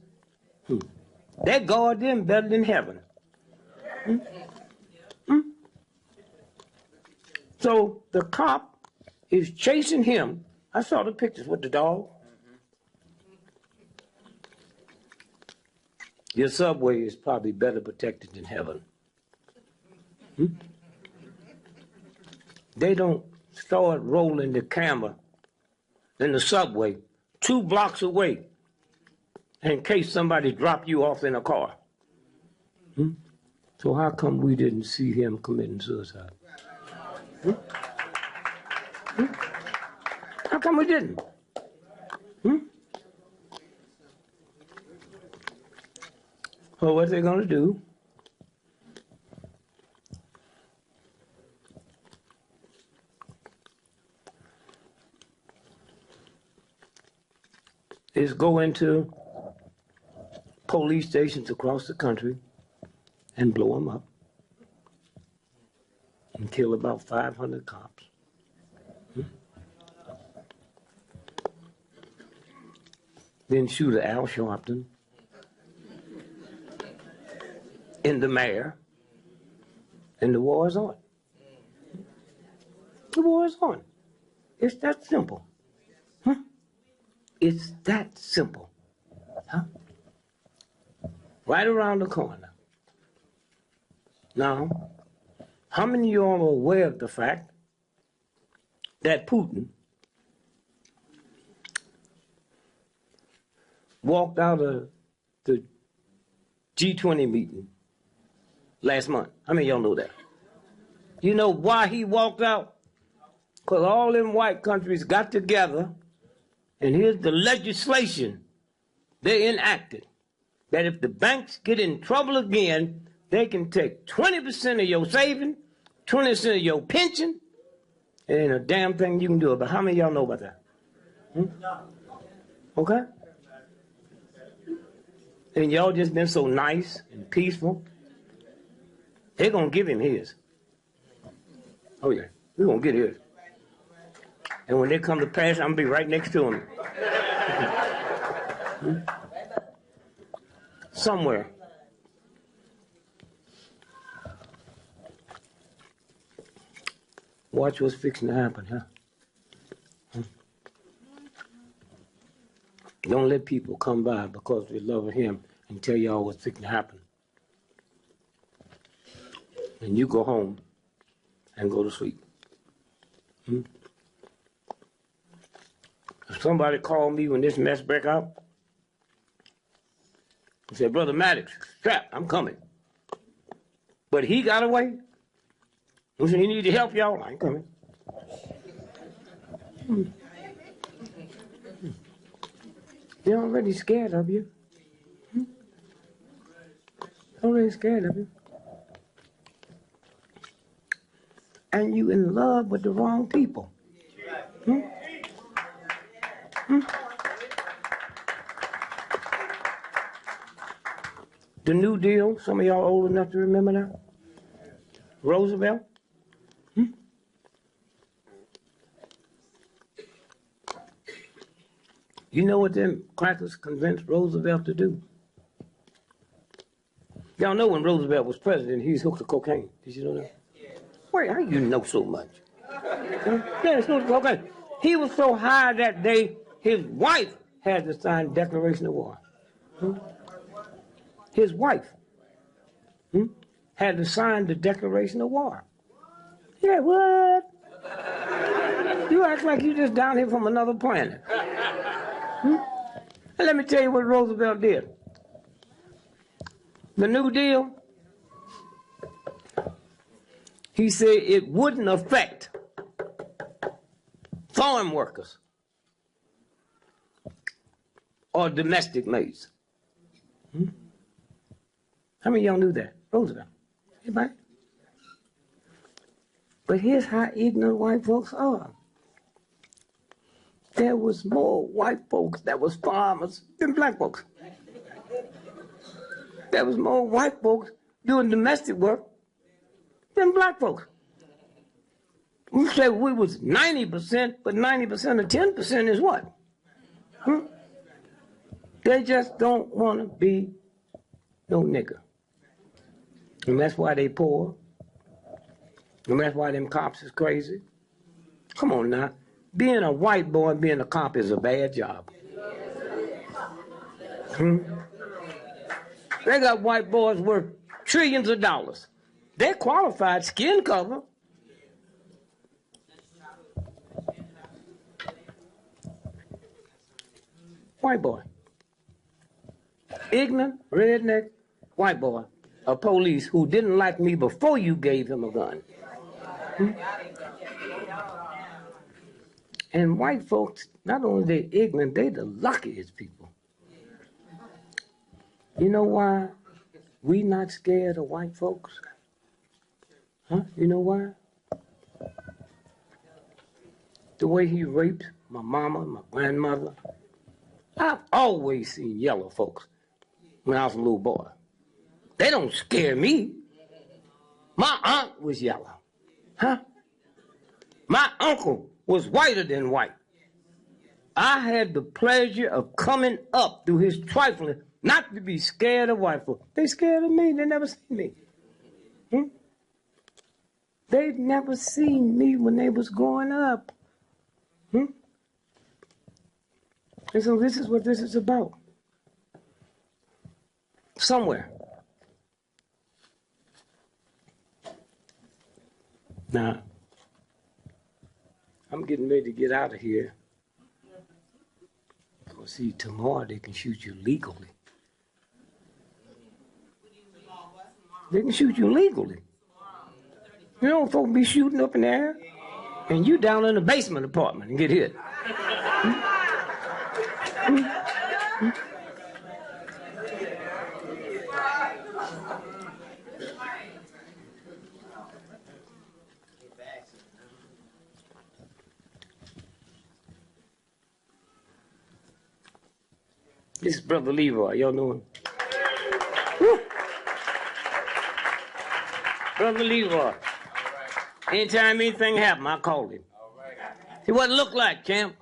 they guard them better than heaven. So the cop is chasing him. I saw the pictures with the dog. Your subway is probably better protected than heaven. They don't start rolling the camera in the subway 2 blocks away in case somebody dropped you off in a car. So how come we didn't see him committing suicide? How come we didn't? Well, what they're going to do is go into police stations across the country and blow them up and kill about 500 cops. Then shoot at Al Sharpton and the mayor, and the war is on. The war is on. It's that simple. It's that simple. Right around the corner. Now, how many of you all are aware of the fact that Putin walked out of the G20 meeting last month? How many of y'all know that? You know why he walked out? Because all them white countries got together, and here's the legislation they enacted. that if the banks get in trouble again, they can take 20% of your savings, 20% of your pension, and ain't a damn thing you can do about it. How many of y'all know about that? Okay? And y'all just been so nice and peaceful. They're going to give him his. Oh, yeah. We're going to get his. And when they come to pass, I'm going to be right next to him. Somewhere. Watch what's fixing to happen, huh? Don't let people come by because they love him and tell y'all what's fixing to happen. And you go home and go to sleep. If somebody called me when this mess break out, and said, Brother Maddox, strap, I'm coming. But he got away. He said, he need to help y'all. I ain't coming. They're already scared of you. Already scared of you. And you in love with the wrong people. The New Deal, some of y'all old enough to remember that? Roosevelt? You know what them crackers convinced Roosevelt to do? Y'all know when Roosevelt was president, he was hooked to cocaine. Did you know that? Wait, how you know so much? Yeah, he hooked to cocaine. He was so high that day, his wife had to sign Declaration of War. His wife had to sign the Declaration of War. Yeah, what? You act like you just down here from another planet. And let me tell you what Roosevelt did. The New Deal, he said it wouldn't affect farm workers or domestic maids. How many of y'all knew that? Roosevelt. Anybody? But here's how ignorant white folks are. There was more white folks that was farmers than black folks. There was more white folks doing domestic work than black folks. We say we was 90%, but 90% of 10% is what? They just don't want to be no nigger. And that's why they poor. And that's why them cops is crazy. Come on now. Being a white boy and being a cop is a bad job. They got white boys worth trillions of dollars. They're qualified skin cover. White boy. Ignorant, redneck, white boy. A police who didn't like me before you gave him a gun. And white folks, not only they ignorant, they the luckiest people. You know why we not scared of white folks? Huh? You know why? The way he raped my mama, my grandmother. I've always seen yellow folks when I was a little boy. They don't scare me. My aunt was yellow. Huh? My uncle was whiter than white. I had the pleasure of coming up through his trifling, not to be scared of white folks. They scared of me. They never seen me. They'd never seen me when they was growing up. And so this is what this is about. Somewhere. Now, I'm getting ready to get out of here. Well, see, tomorrow they can shoot you legally. They can shoot you legally. You know, folks be shooting up in the air, and you down in the basement apartment and get hit. This is Brother Leroy. Y'all know him? Woo. Brother Leroy. Anytime anything happened, I called him. See what it looked like, champ.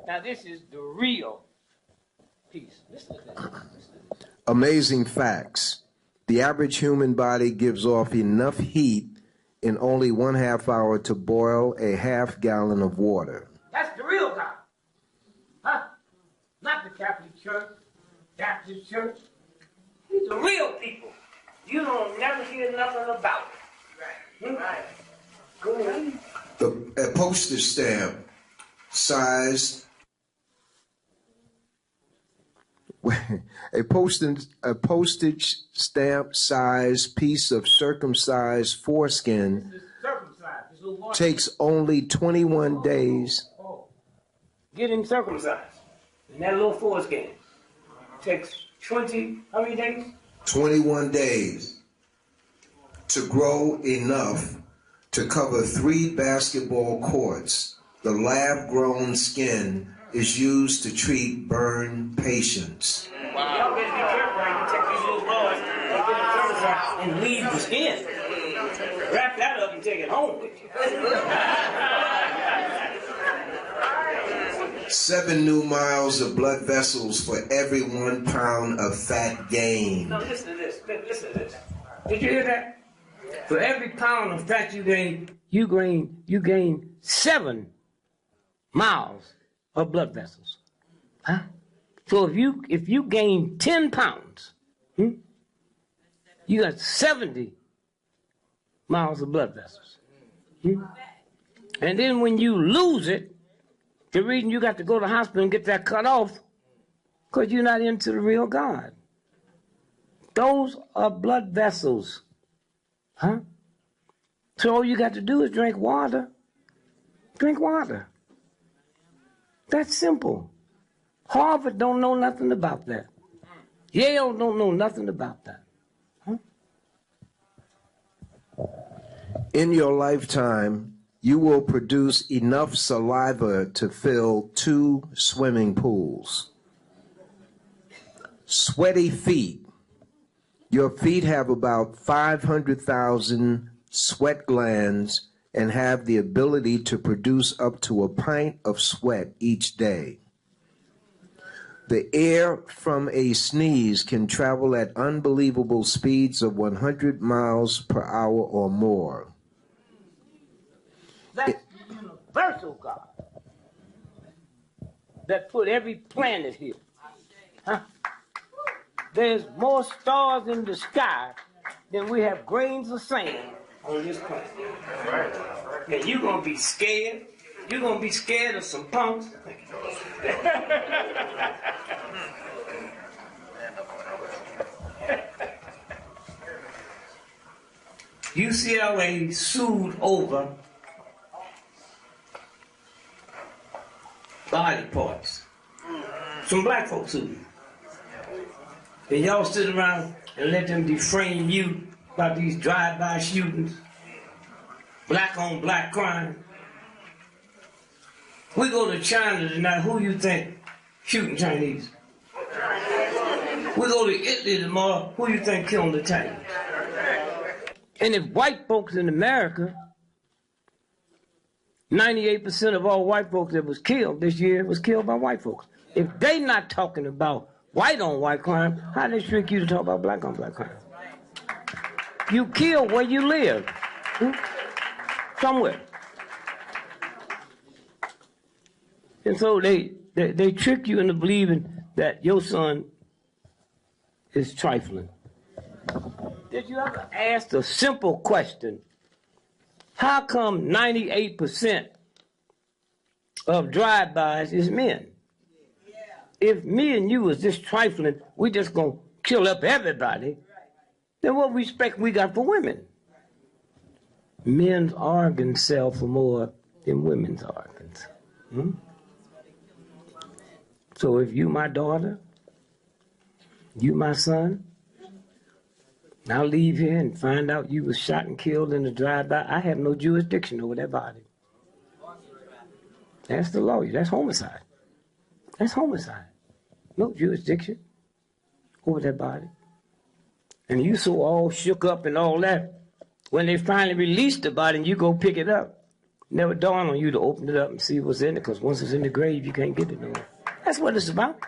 Now this is the real piece. Listen to this. Amazing facts. The average human body gives off enough heat in only 1/2 hour to boil a 1/2 gallon of water. That's the real God. Huh? Not the Catholic Church, Baptist Church. These are real people. You don't never hear nothing about it. Right. Go ahead. A postage stamp size. A postage stamp size piece of circumcised foreskin takes only 21 days. Oh. Get him circumcised. And that little foreskin takes 20, how many days? 21 days to grow enough to cover 3 basketball courts. The lab-grown skin is used to treat burn patients. Wow. Y'all better be careful when you take these little boys and get them circumcised and leave the skin. Wrap that up and take it home with you. 7 new miles of blood vessels for every 1 pound of fat gained. No, listen to this. Listen to this. Did you hear that? For every pound of fat you gain, you gain 7 miles of blood vessels. Huh? So if you gain 10 pounds, you got 70 miles of blood vessels. And then when you lose it, the reason you got to go to the hospital and get that cut off, because you're not into the real God. Those are blood vessels. Huh? So all you got to do is drink water. Drink water. That's simple. Harvard don't know nothing about that. Yale don't know nothing about that. Huh? In your lifetime, you will produce enough saliva to fill 2 swimming pools. Sweaty feet. Your feet have about 500,000 sweat glands and have the ability to produce up to a pint of sweat each day. The air from a sneeze can travel at unbelievable speeds of 100 miles per hour or more. That's the universal God that put every planet here. Huh? There's more stars in the sky than we have grains of sand on this planet. And you're going to be scared. You're going to be scared of some punks. UCLA sued over body parts. Some black folks sued. And y'all sit around and let them deframe you about these drive-by shootings, black on black crime. We go to China tonight, who you think shooting Chinese? We go to Italy tomorrow, who you think killing the Chinese? And if white folks in America, 98% of all white folks that was killed this year was killed by white folks. If they not talking about white on white crime, how they trick you to talk about black on black crime? You kill where you live. Somewhere. And so they trick you into believing that your son is trifling. Did you ever ask the simple question, how come 98% of drive-bys is men? If me and you was just trifling, we just gonna kill up everybody, then what respect we got for women? Men's organs sell for more than women's organs. So if you my daughter, you my son, I'll leave here and find out you was shot and killed in a drive-by, I have no jurisdiction over that body. That's the law. That's homicide. That's homicide. No jurisdiction over that body. And you so all shook up and all that, when they finally release the body and you go pick it up, never dawned on you to open it up and see what's in it, because once it's in the grave, you can't get it no more. That's what it's about.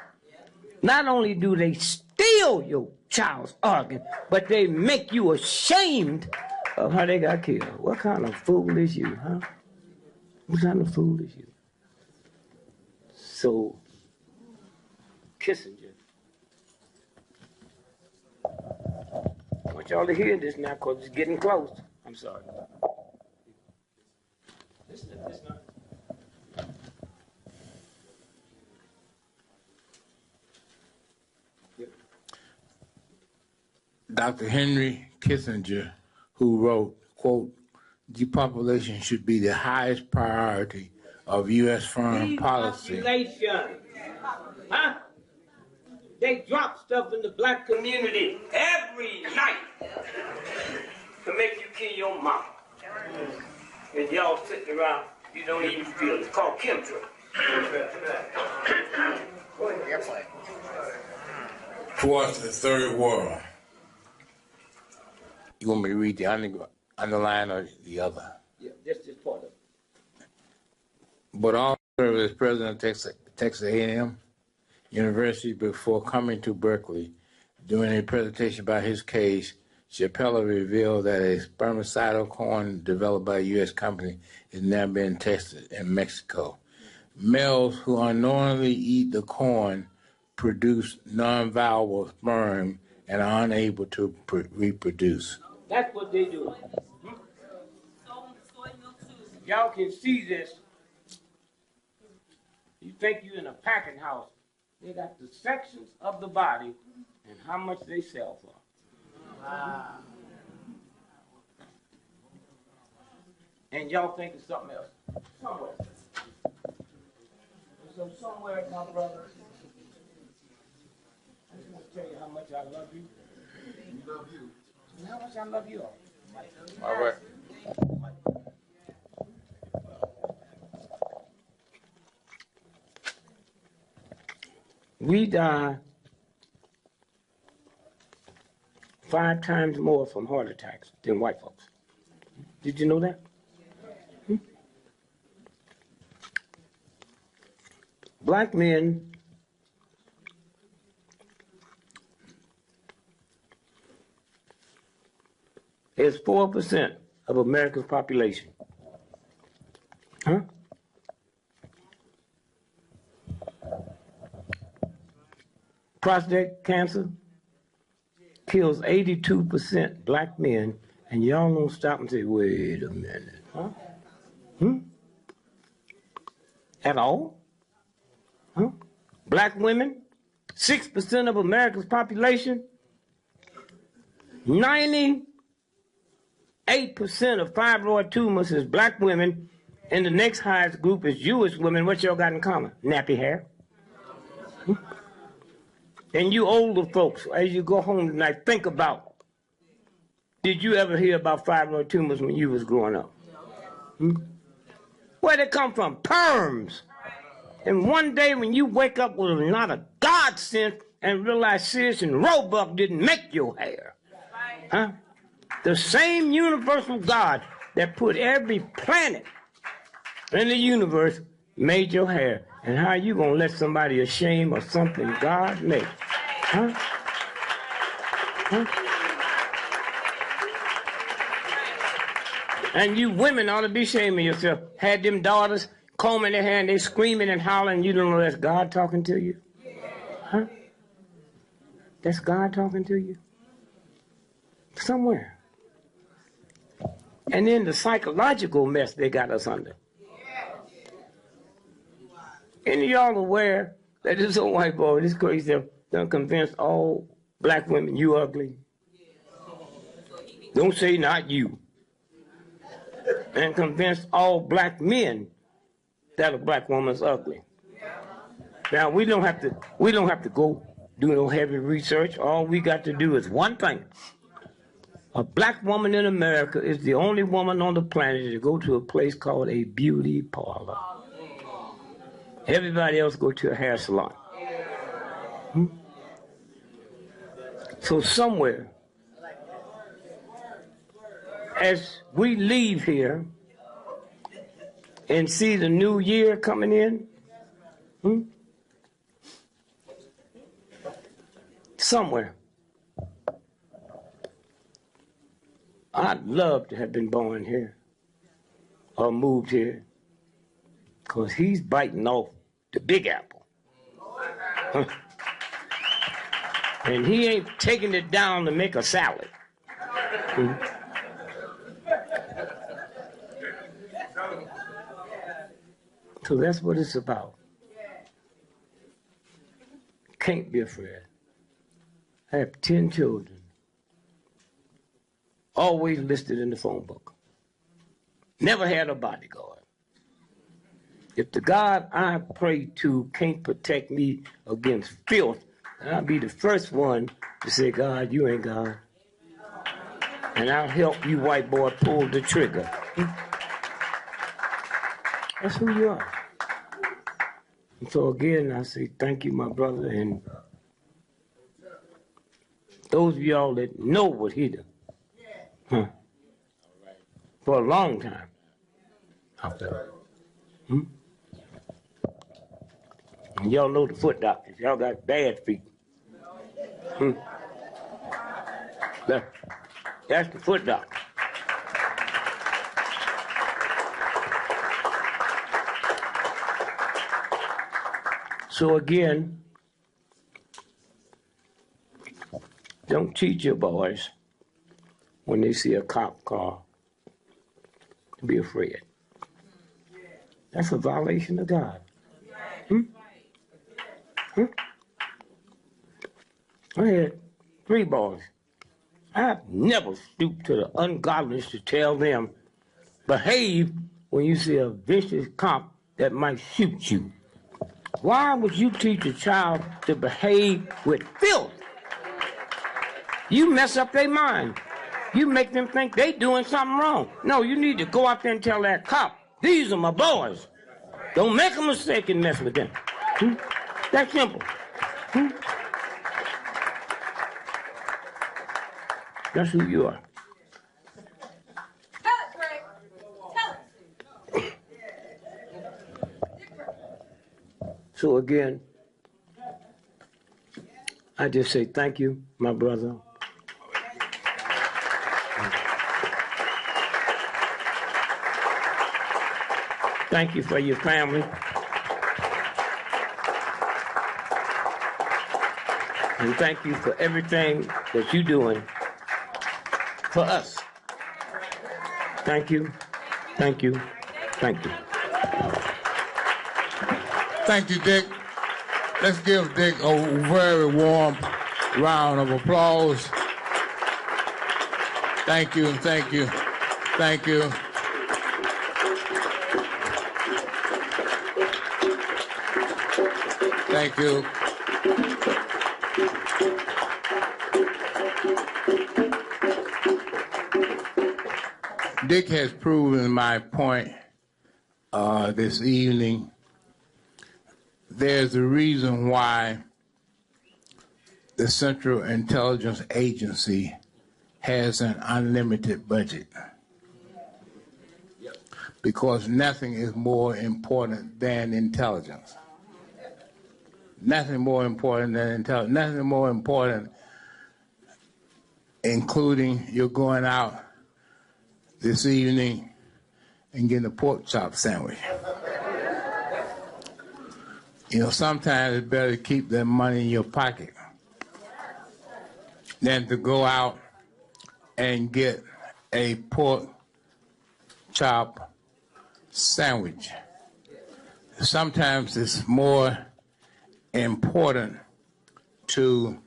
Not only do they steal your child's organ, but they make you ashamed of how they got killed. What kind of fool is you, huh? What kind of fool is you? So, Kissinger. I want y'all to hear this now, because it's getting close. I'm sorry. Listen to this now. Dr. Henry Kissinger, who wrote, quote, depopulation should be the highest priority of U.S. foreign policy. Depopulation. Huh? They drop stuff in the black community every night to make you kill your mama. And y'all sitting around, you don't even feel it. It's called chemtrail. Towards the third world. You want me to read the underline or the other? Yeah, that's just part of it. But also as president of Texas A&M University before coming to Berkeley, during a presentation about his case, Chappelle revealed that a spermicidal corn developed by a U.S. company is now being tested in Mexico. Males who unknowingly eat the corn produce non-viable sperm and are unable to reproduce. That's what they do. Y'all can see this. You think you're in a packing house. They got the sections of the body and how much they sell for. Wow. And y'all think it's something else. Somewhere. So somewhere, my brother, I just want to tell you how much I love you. Love you. And how much I love you all. All right. We die 5 times more from heart attacks than white folks. Did you know that? Black men is 4% of America's population. Huh? Prostate cancer kills 82% black men, and y'all don't stop and say, wait a minute, huh? At all? Huh? Black women, 6% of America's population, 98% of fibroid tumors is black women, and the next highest group is Jewish women. What y'all got in common? Nappy hair. And you older folks, as you go home tonight, think about, did you ever hear about fibroid tumors when you was growing up? Where'd they come from? Perms. And one day when you wake up with not a godsend and realize Sears and Roebuck didn't make your hair. Huh? The same universal God that put every planet in the universe made your hair. And how you gonna let somebody ashamed of something God made? Huh? Huh? And you women ought to be ashamed of yourself. Had them daughters combing their hair and they screaming and hollering, you don't know that's God talking to you? Huh? That's God talking to you? Somewhere. And then the psychological mess they got us under. Any of y'all aware that this old white boy, this crazy, done convinced all black women you ugly? Don't say not you. And convinced all black men that a black woman's ugly. Now we don't have to go do no heavy research. All we got to do is one thing. A black woman in America is the only woman on the planet to go to a place called a beauty parlor. Everybody else go to a hair salon. So somewhere, as we leave here and see the new year coming in, somewhere, I'd love to have been born here or moved here, because he's biting off the big apple. And he ain't taking it down to make a salad. So that's what it's about. Can't be afraid. I have 10 children, always listed in the phone book. Never had a bodyguard. If the God I pray to can't protect me against filth, I'll be the first one to say, God, you ain't God. And I'll help you, white boy, pull the trigger. That's who you are. And so again, I say thank you, my brother, and those of y'all that know what he did for a long time out there. And y'all know the foot doctors. Y'all got bad feet. That's the foot doctor. So again, don't teach your boys when they see a cop car to be afraid. That's a violation of God. I had 3 boys. I've never stooped to the ungodliness to tell them, behave when you see a vicious cop that might shoot you. Why would you teach a child to behave with filth? You mess up their mind. You make them think they doing something wrong. No, you need to go out there and tell that cop, these are my boys. Don't make a mistake and mess with them. That's simple. That's who you are. Tell it, Greg. Tell it. So again, I just say thank you, my brother. Thank you for your family. And thank you for everything that you're doing for us. Thank you, thank you, thank you. Thank you, Dick. Let's give Dick a very warm round of applause. Thank you, thank you, thank you. Thank you. Dick has proven my point this evening. There's a reason why the Central Intelligence Agency has an unlimited budget. Because nothing is more important than intelligence. Nothing more important than intelligence. Nothing more important, including you're going out this evening and getting a pork chop sandwich. You know, sometimes it's better to keep that money in your pocket than to go out and get a pork chop sandwich. Sometimes it's more important to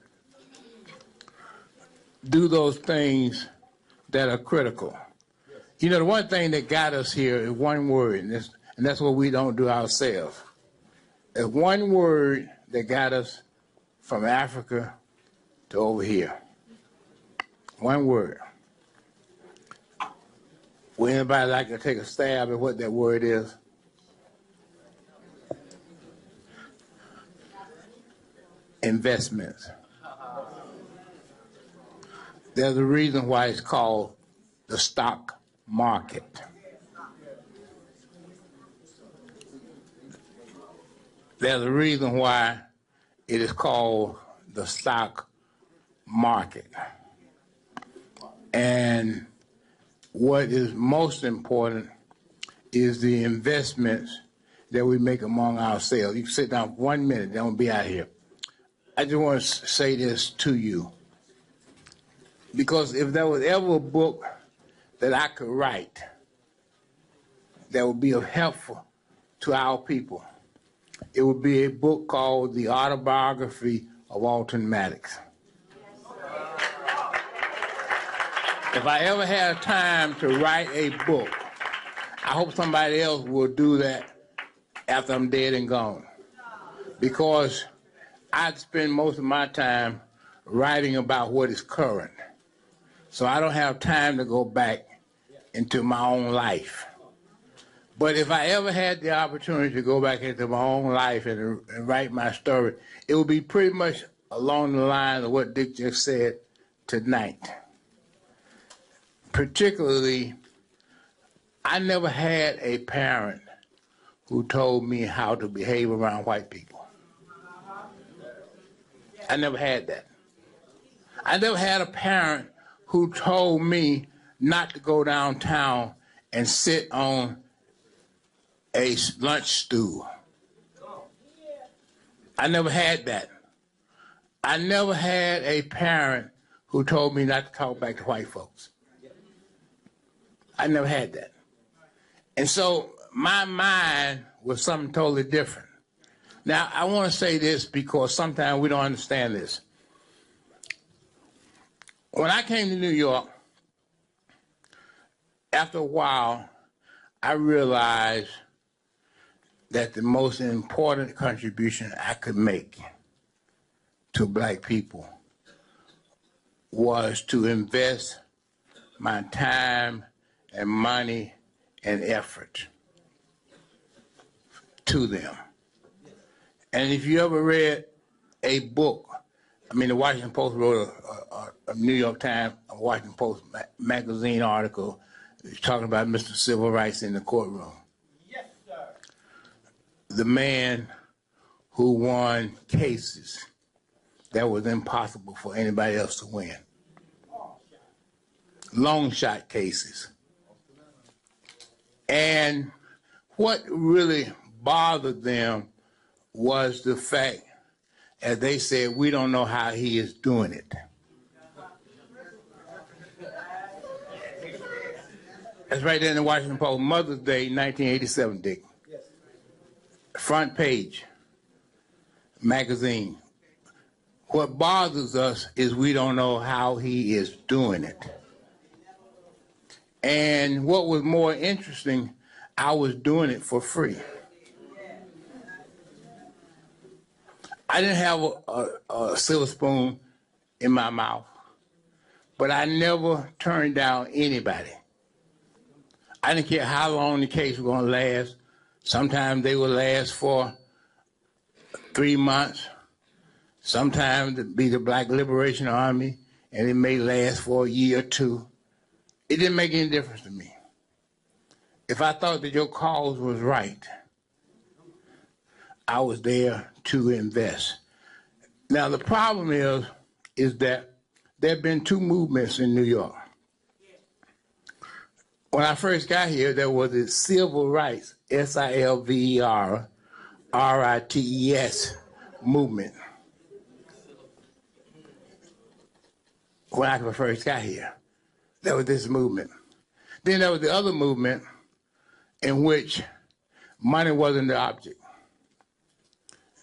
do those things that are critical. You know, the one thing that got us here is one word, and that's what we don't do ourselves. There's one word that got us from Africa to over here. One word. Would anybody like to take a stab at what that word is? investments. There's a reason why it's called the stock market. There's a reason why it is called the stock market. And what is most important is the investments that we make among ourselves. You can sit down for 1 minute, then we'll be out here. I just want to say this to you. Because if there was ever a book that I could write that would be helpful to our people, it would be a book called The Autobiography of Alton Maddox. If I ever had time to write a book, I hope somebody else will do that after I'm dead and gone. Because I'd spend most of my time writing about what is current. So I don't have time to go back into my own life. But if I ever had the opportunity to go back into my own life and write my story, it would be pretty much along the lines of what Dick just said tonight. Particularly, I never had a parent who told me how to behave around white people. I never had that. I never had a parent who told me not to go downtown and sit on a lunch stool. I never had that. I never had a parent who told me not to talk back to white folks. I never had that. And so my mind was something totally different. Now, I want to say this because sometimes we don't understand this. When I came to New York, after a while, I realized that the most important contribution I could make to black people was to invest my time and money and effort to them. And if you ever read a book, I mean, the Washington Post wrote a New York Times, a Washington Post magazine article talking about Mr. Civil Rights in the courtroom. Yes, sir. The man who won cases that was impossible for anybody else to win. Long shot cases. And what really bothered them was the fact, as they said, we don't know how he is doing it. That's right there in the Washington Post, Mother's Day, 1987, Dick. Front page, magazine. What bothers us is we don't know how he is doing it. And what was more interesting, I was doing it for free. I didn't have a silver spoon in my mouth, but I never turned down anybody. I didn't care how long the case was going to last. Sometimes they would last for 3 months. Sometimes it'd be the Black Liberation Army, and it may last for a year or two. It didn't make any difference to me. If I thought that your cause was right, I was there to invest. Now, the problem is that there have been two movements in New York. When I first got here, there was a civil rights, SILVER-RITES movement. When I first got here, there was this movement. Then there was the other movement in which money wasn't the object.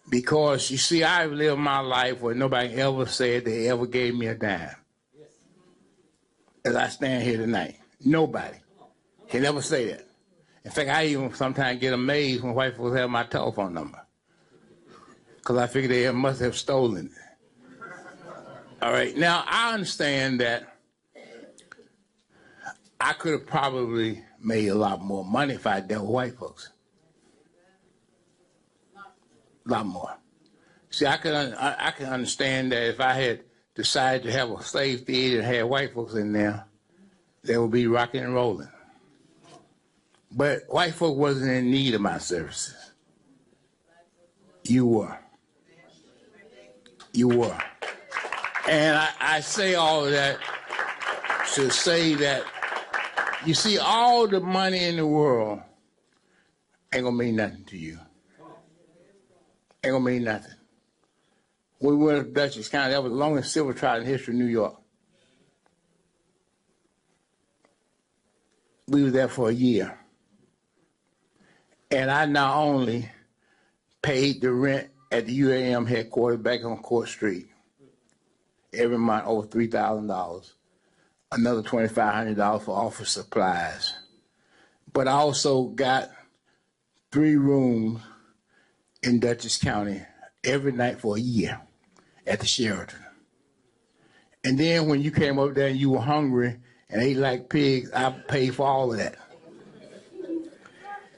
Because, you see, I've lived my life where nobody ever said they ever gave me a dime. As I stand here tonight, nobody can ever say that. In fact, I even sometimes get amazed when white folks have my telephone number, because I figure they must have stolen it. All right, now I understand that I could have probably made a lot more money if I dealt with white folks. A lot more. See, I can understand that if I had decided to have a slave theater and had white folks in there, they would be rocking and rolling. But white folk wasn't in need of my services. You were. You were. And I say all of that to say that, you see, all the money in the world ain't gonna mean nothing to you. Ain't gonna mean nothing. We went to Dutchess County. That was the longest civil trial in the history of New York. We were there for a year. And I not only paid the rent at the UAM headquarters back on Court Street every month, over $3,000, another $2,500 for office supplies. But I also got 3 rooms in Dutchess County every night for a year at the Sheraton. And then when you came up there and you were hungry and ate like pigs, I paid for all of that.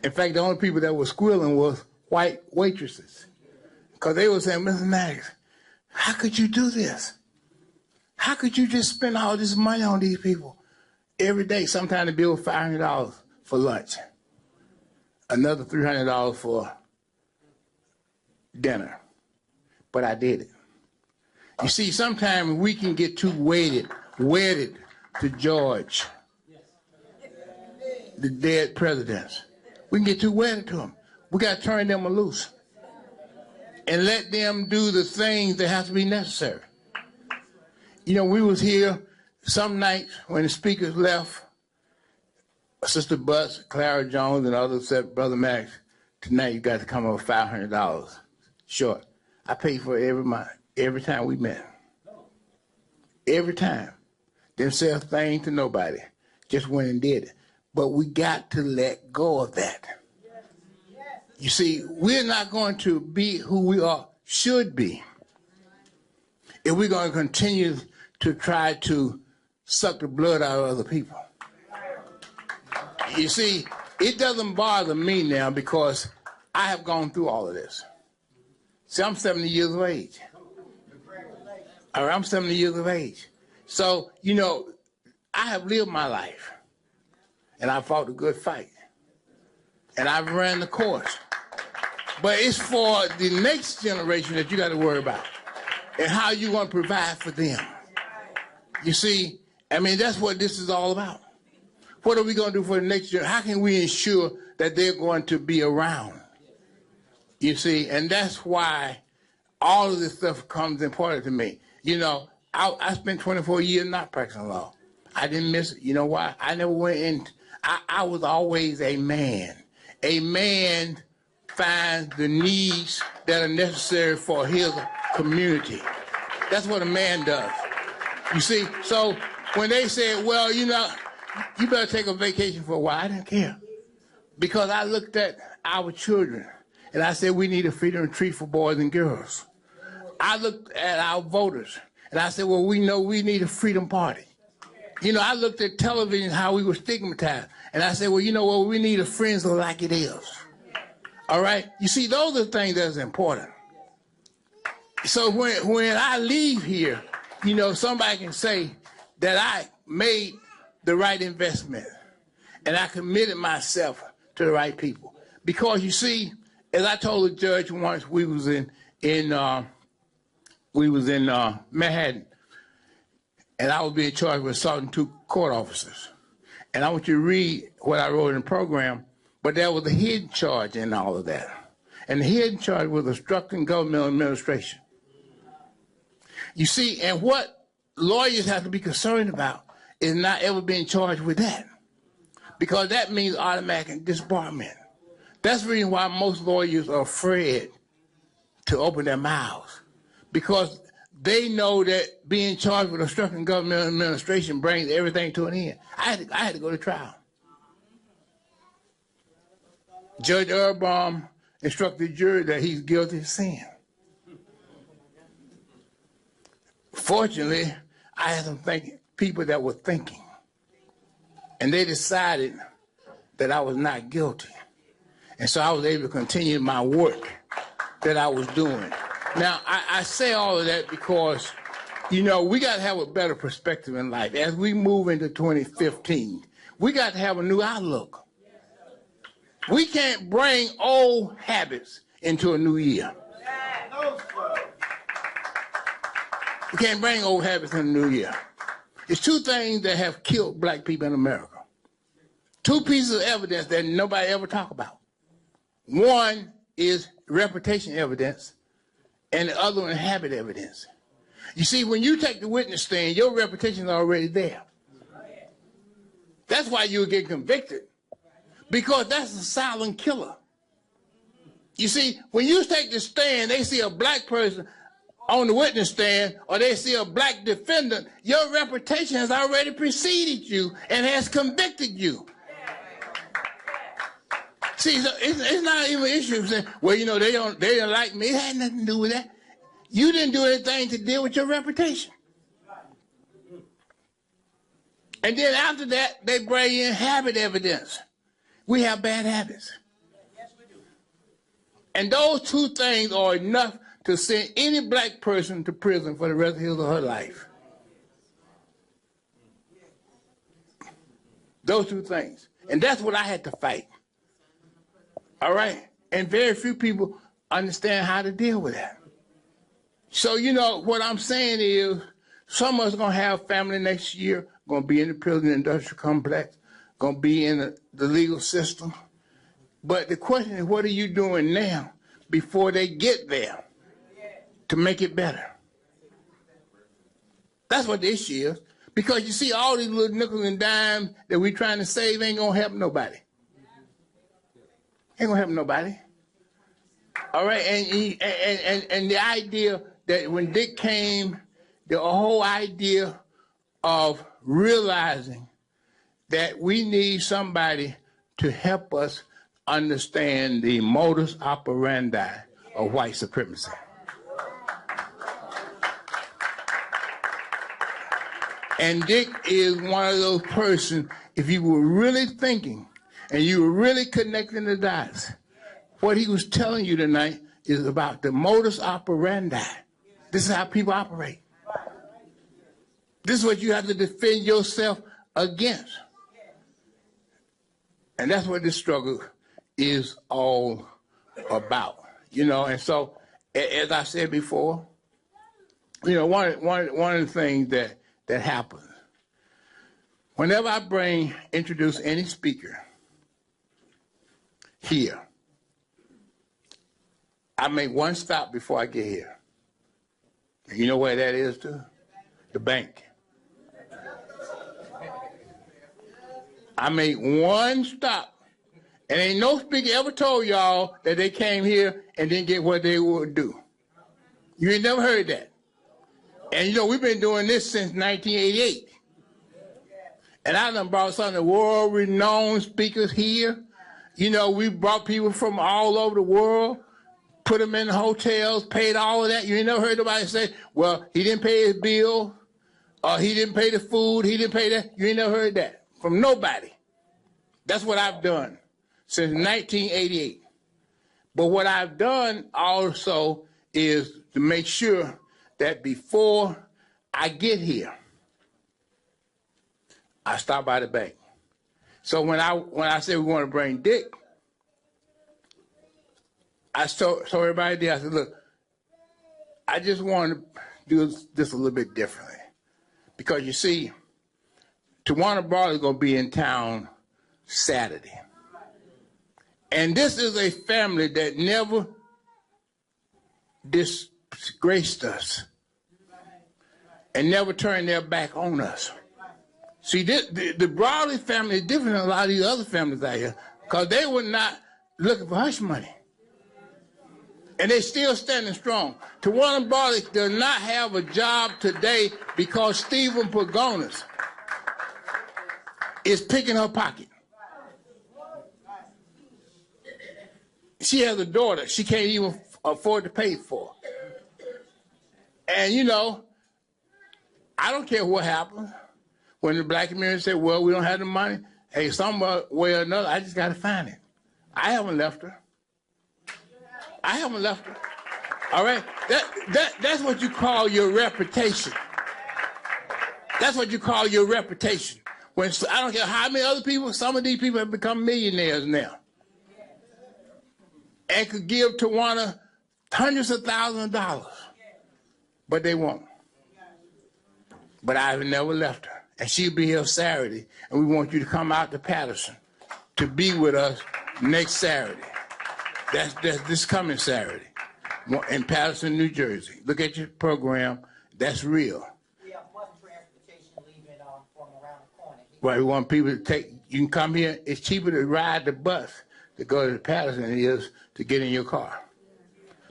In fact, the only people that were squealing was white waitresses. Because they were saying, Mr. Maddox, how could you do this? How could you just spend all this money on these people every day? Sometimes the bill was $500 for lunch, another $300 for dinner. But I did it. You see, sometimes we can get too wedded to George, the dead presidents. We can get too wedded to them. We got to turn them loose and let them do the things that have to be necessary. You know, we was here some nights when the speakers left, Sister Butts, Clara Jones, and others said, Brother Max, tonight you got to come up with $500 short. I paid for it every month, every time we met. Every time. Didn't say a thing to nobody. Just went and did it. But we got to let go of that. You see, we're not going to be who we should be if we're going to continue to try to suck the blood out of other people. You see, it doesn't bother me now because I have gone through all of this. See, I'm 70 years of age. All right, I'm 70 years of age. So, you know, I have lived my life. And I fought a good fight. And I've ran the course. But it's for the next generation that you got to worry about and how you want to provide for them. You see, I mean, that's what this is all about. What are we going to do for the next generation? How can we ensure that they're going to be around? You see, and that's why all of this stuff comes important to me. You know, I spent 24 years not practicing law. I didn't miss it. You know why? I never went in. I was always a man. A man finds the needs that are necessary for his community. That's what a man does. You see, so when they said, well, you know, you better take a vacation for a while, I didn't care. Because I looked at our children and I said, we need a freedom retreat for boys and girls. I looked at our voters and I said, well, we know we need a freedom party. You know, I looked at television, how we were stigmatized. And I said, well, you know what, we need a friends like it is. All right? You see, those are things that's important. So when I leave here, you know, somebody can say that I made the right investment and I committed myself to the right people. Because you see, as I told the judge once, we was in Manhattan, and I was being charged with assaulting 2 court officers. And I want you to read what I wrote in the program, but there was a hidden charge in all of that. And the hidden charge was obstructing government administration. You see, and what lawyers have to be concerned about is not ever being charged with that, because that means automatic disbarment. That's the reason why most lawyers are afraid to open their mouths, because they know that being charged with obstructing government administration brings everything to an end. I had to go to trial. Judge Erbaum instructed the jury that he's guilty of sin. Fortunately, I had some people that were thinking, and they decided that I was not guilty. And so I was able to continue my work that I was doing. Now, I say all of that because, you know, we got to have a better perspective in life. As we move into 2015, we got to have a new outlook. We can't bring old habits into a new year. We can't bring old habits in a new year. It's two things that have killed black people in America. Two pieces of evidence that nobody ever talk about. One is reputation evidence, and the other one habit evidence. You see, when you take the witness stand, your reputation is already there. That's why you'll get convicted, because that's a silent killer. You see, when you take the stand, they see a black person on the witness stand, or they see a black defendant, your reputation has already preceded you and has convicted you. See, so it's not even an issue of saying, well, you know, they don't like me. It had nothing to do with that. You didn't do anything to deal with your reputation. And then after that, they bring in habit evidence. We have bad habits. And those two things are enough to send any black person to prison for the rest of his or her life. Those two things. And that's what I had to fight. All right? And very few people understand how to deal with that. So, you know, what I'm saying is, some of us are going to have family next year, going to be in the prison industrial complex, going to be in the legal system. But the question is, what are you doing now before they get there to make it better? That's what the issue is. Because you see, all these little nickels and dimes that we're trying to save ain't going to help nobody. Ain't going to help nobody. All right, and the idea that when Dick came, the whole idea of realizing that we need somebody to help us understand the modus operandi of white supremacy. And Dick is one of those persons, if you were really thinking and you were really connecting the dots, what he was telling you tonight is about the modus operandi. This is how people operate. This is what you have to defend yourself against. And that's what this struggle is all about, you know. And so, as I said before, you know, one of the things that happens, whenever I introduce any speaker here, I make one stop before I get here. You know where that is, too? The bank. I make one stop. And ain't no speaker ever told y'all that they came here and didn't get what they would do. You ain't never heard that. And you know, we've been doing this since 1988. And I done brought some of the world-renowned speakers here. You know, we brought people from all over the world, put them in the hotels, paid all of that. You ain't never heard nobody say, well, he didn't pay his bill, or he didn't pay the food, he didn't pay that. You ain't never heard that from nobody. That's what I've done since 1988. But what I've done also is to make sure that before I get here, I stop by the bank. So when I said we want to bring Dick, I told everybody there, I said, look, I just want to do this a little bit differently. Because you see, Tawana Brawley is going to be in town Saturday. And this is a family that never disgraced us and never turned their back on us. See, the Brawley family is different than a lot of these other families out here, because they were not looking for hush money. And they're still standing strong. Tawana Brawley does not have a job today because Stephen Pagonis is picking her pocket. She has a daughter she can't even afford to pay for. And, you know, I don't care what happens. When the black community say, well, we don't have the money, hey, some way or another, I just got to find it. I haven't left her. I haven't left her. All right? That's what you call your reputation. That's what you call your reputation. When I don't care how many other people, some of these people have become millionaires now and could give Tawana hundreds of thousands of dollars, but they won't. But I've never left her, and she'll be here Saturday, and we want you to come out to Patterson to be with us next Saturday. That's this coming Saturday in Patterson, New Jersey. Look at your program. That's real. We have bus transportation leaving from around the corner. Right, we want people to take, you can come here. It's cheaper to ride the bus to go to Patterson than it is to get in your car.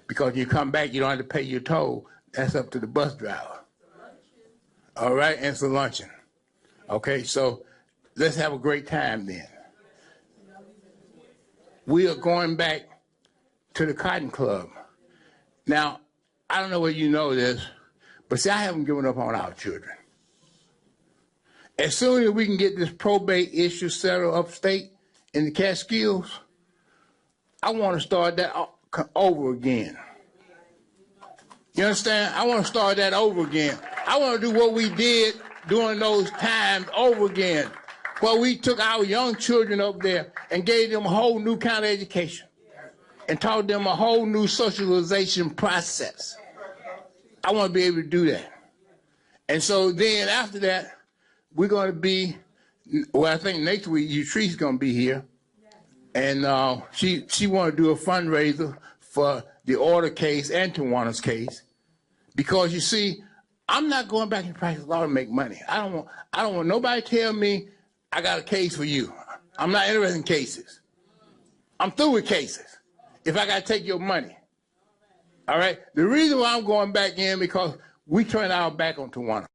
Because you come back, you don't have to pay your toll. That's up to the bus driver. All right, and it's a luncheon. Okay, so let's have a great time then. We are going back to the Cotton Club. Now, I don't know whether you know this, but see, I haven't given up on our children. As soon as we can get this probate issue settled upstate in the Catskills, I want to start that over again. You understand? I want to start that over again. I want to do what we did during those times over again, where we took our young children up there and gave them a whole new kind of education and taught them a whole new socialization process. I want to be able to do that. And so then after that, we're going to be, well, I think next week, Utrice's going to be here. And she want to do a fundraiser for the Order case and Tawana's case. Because you see, I'm not going back and practice law to make money. I don't want nobody to tell me I got a case for you. I'm not interested in cases. I'm through with cases if I got to take your money. All right? The reason why I'm going back in because we turned our back on Tawana.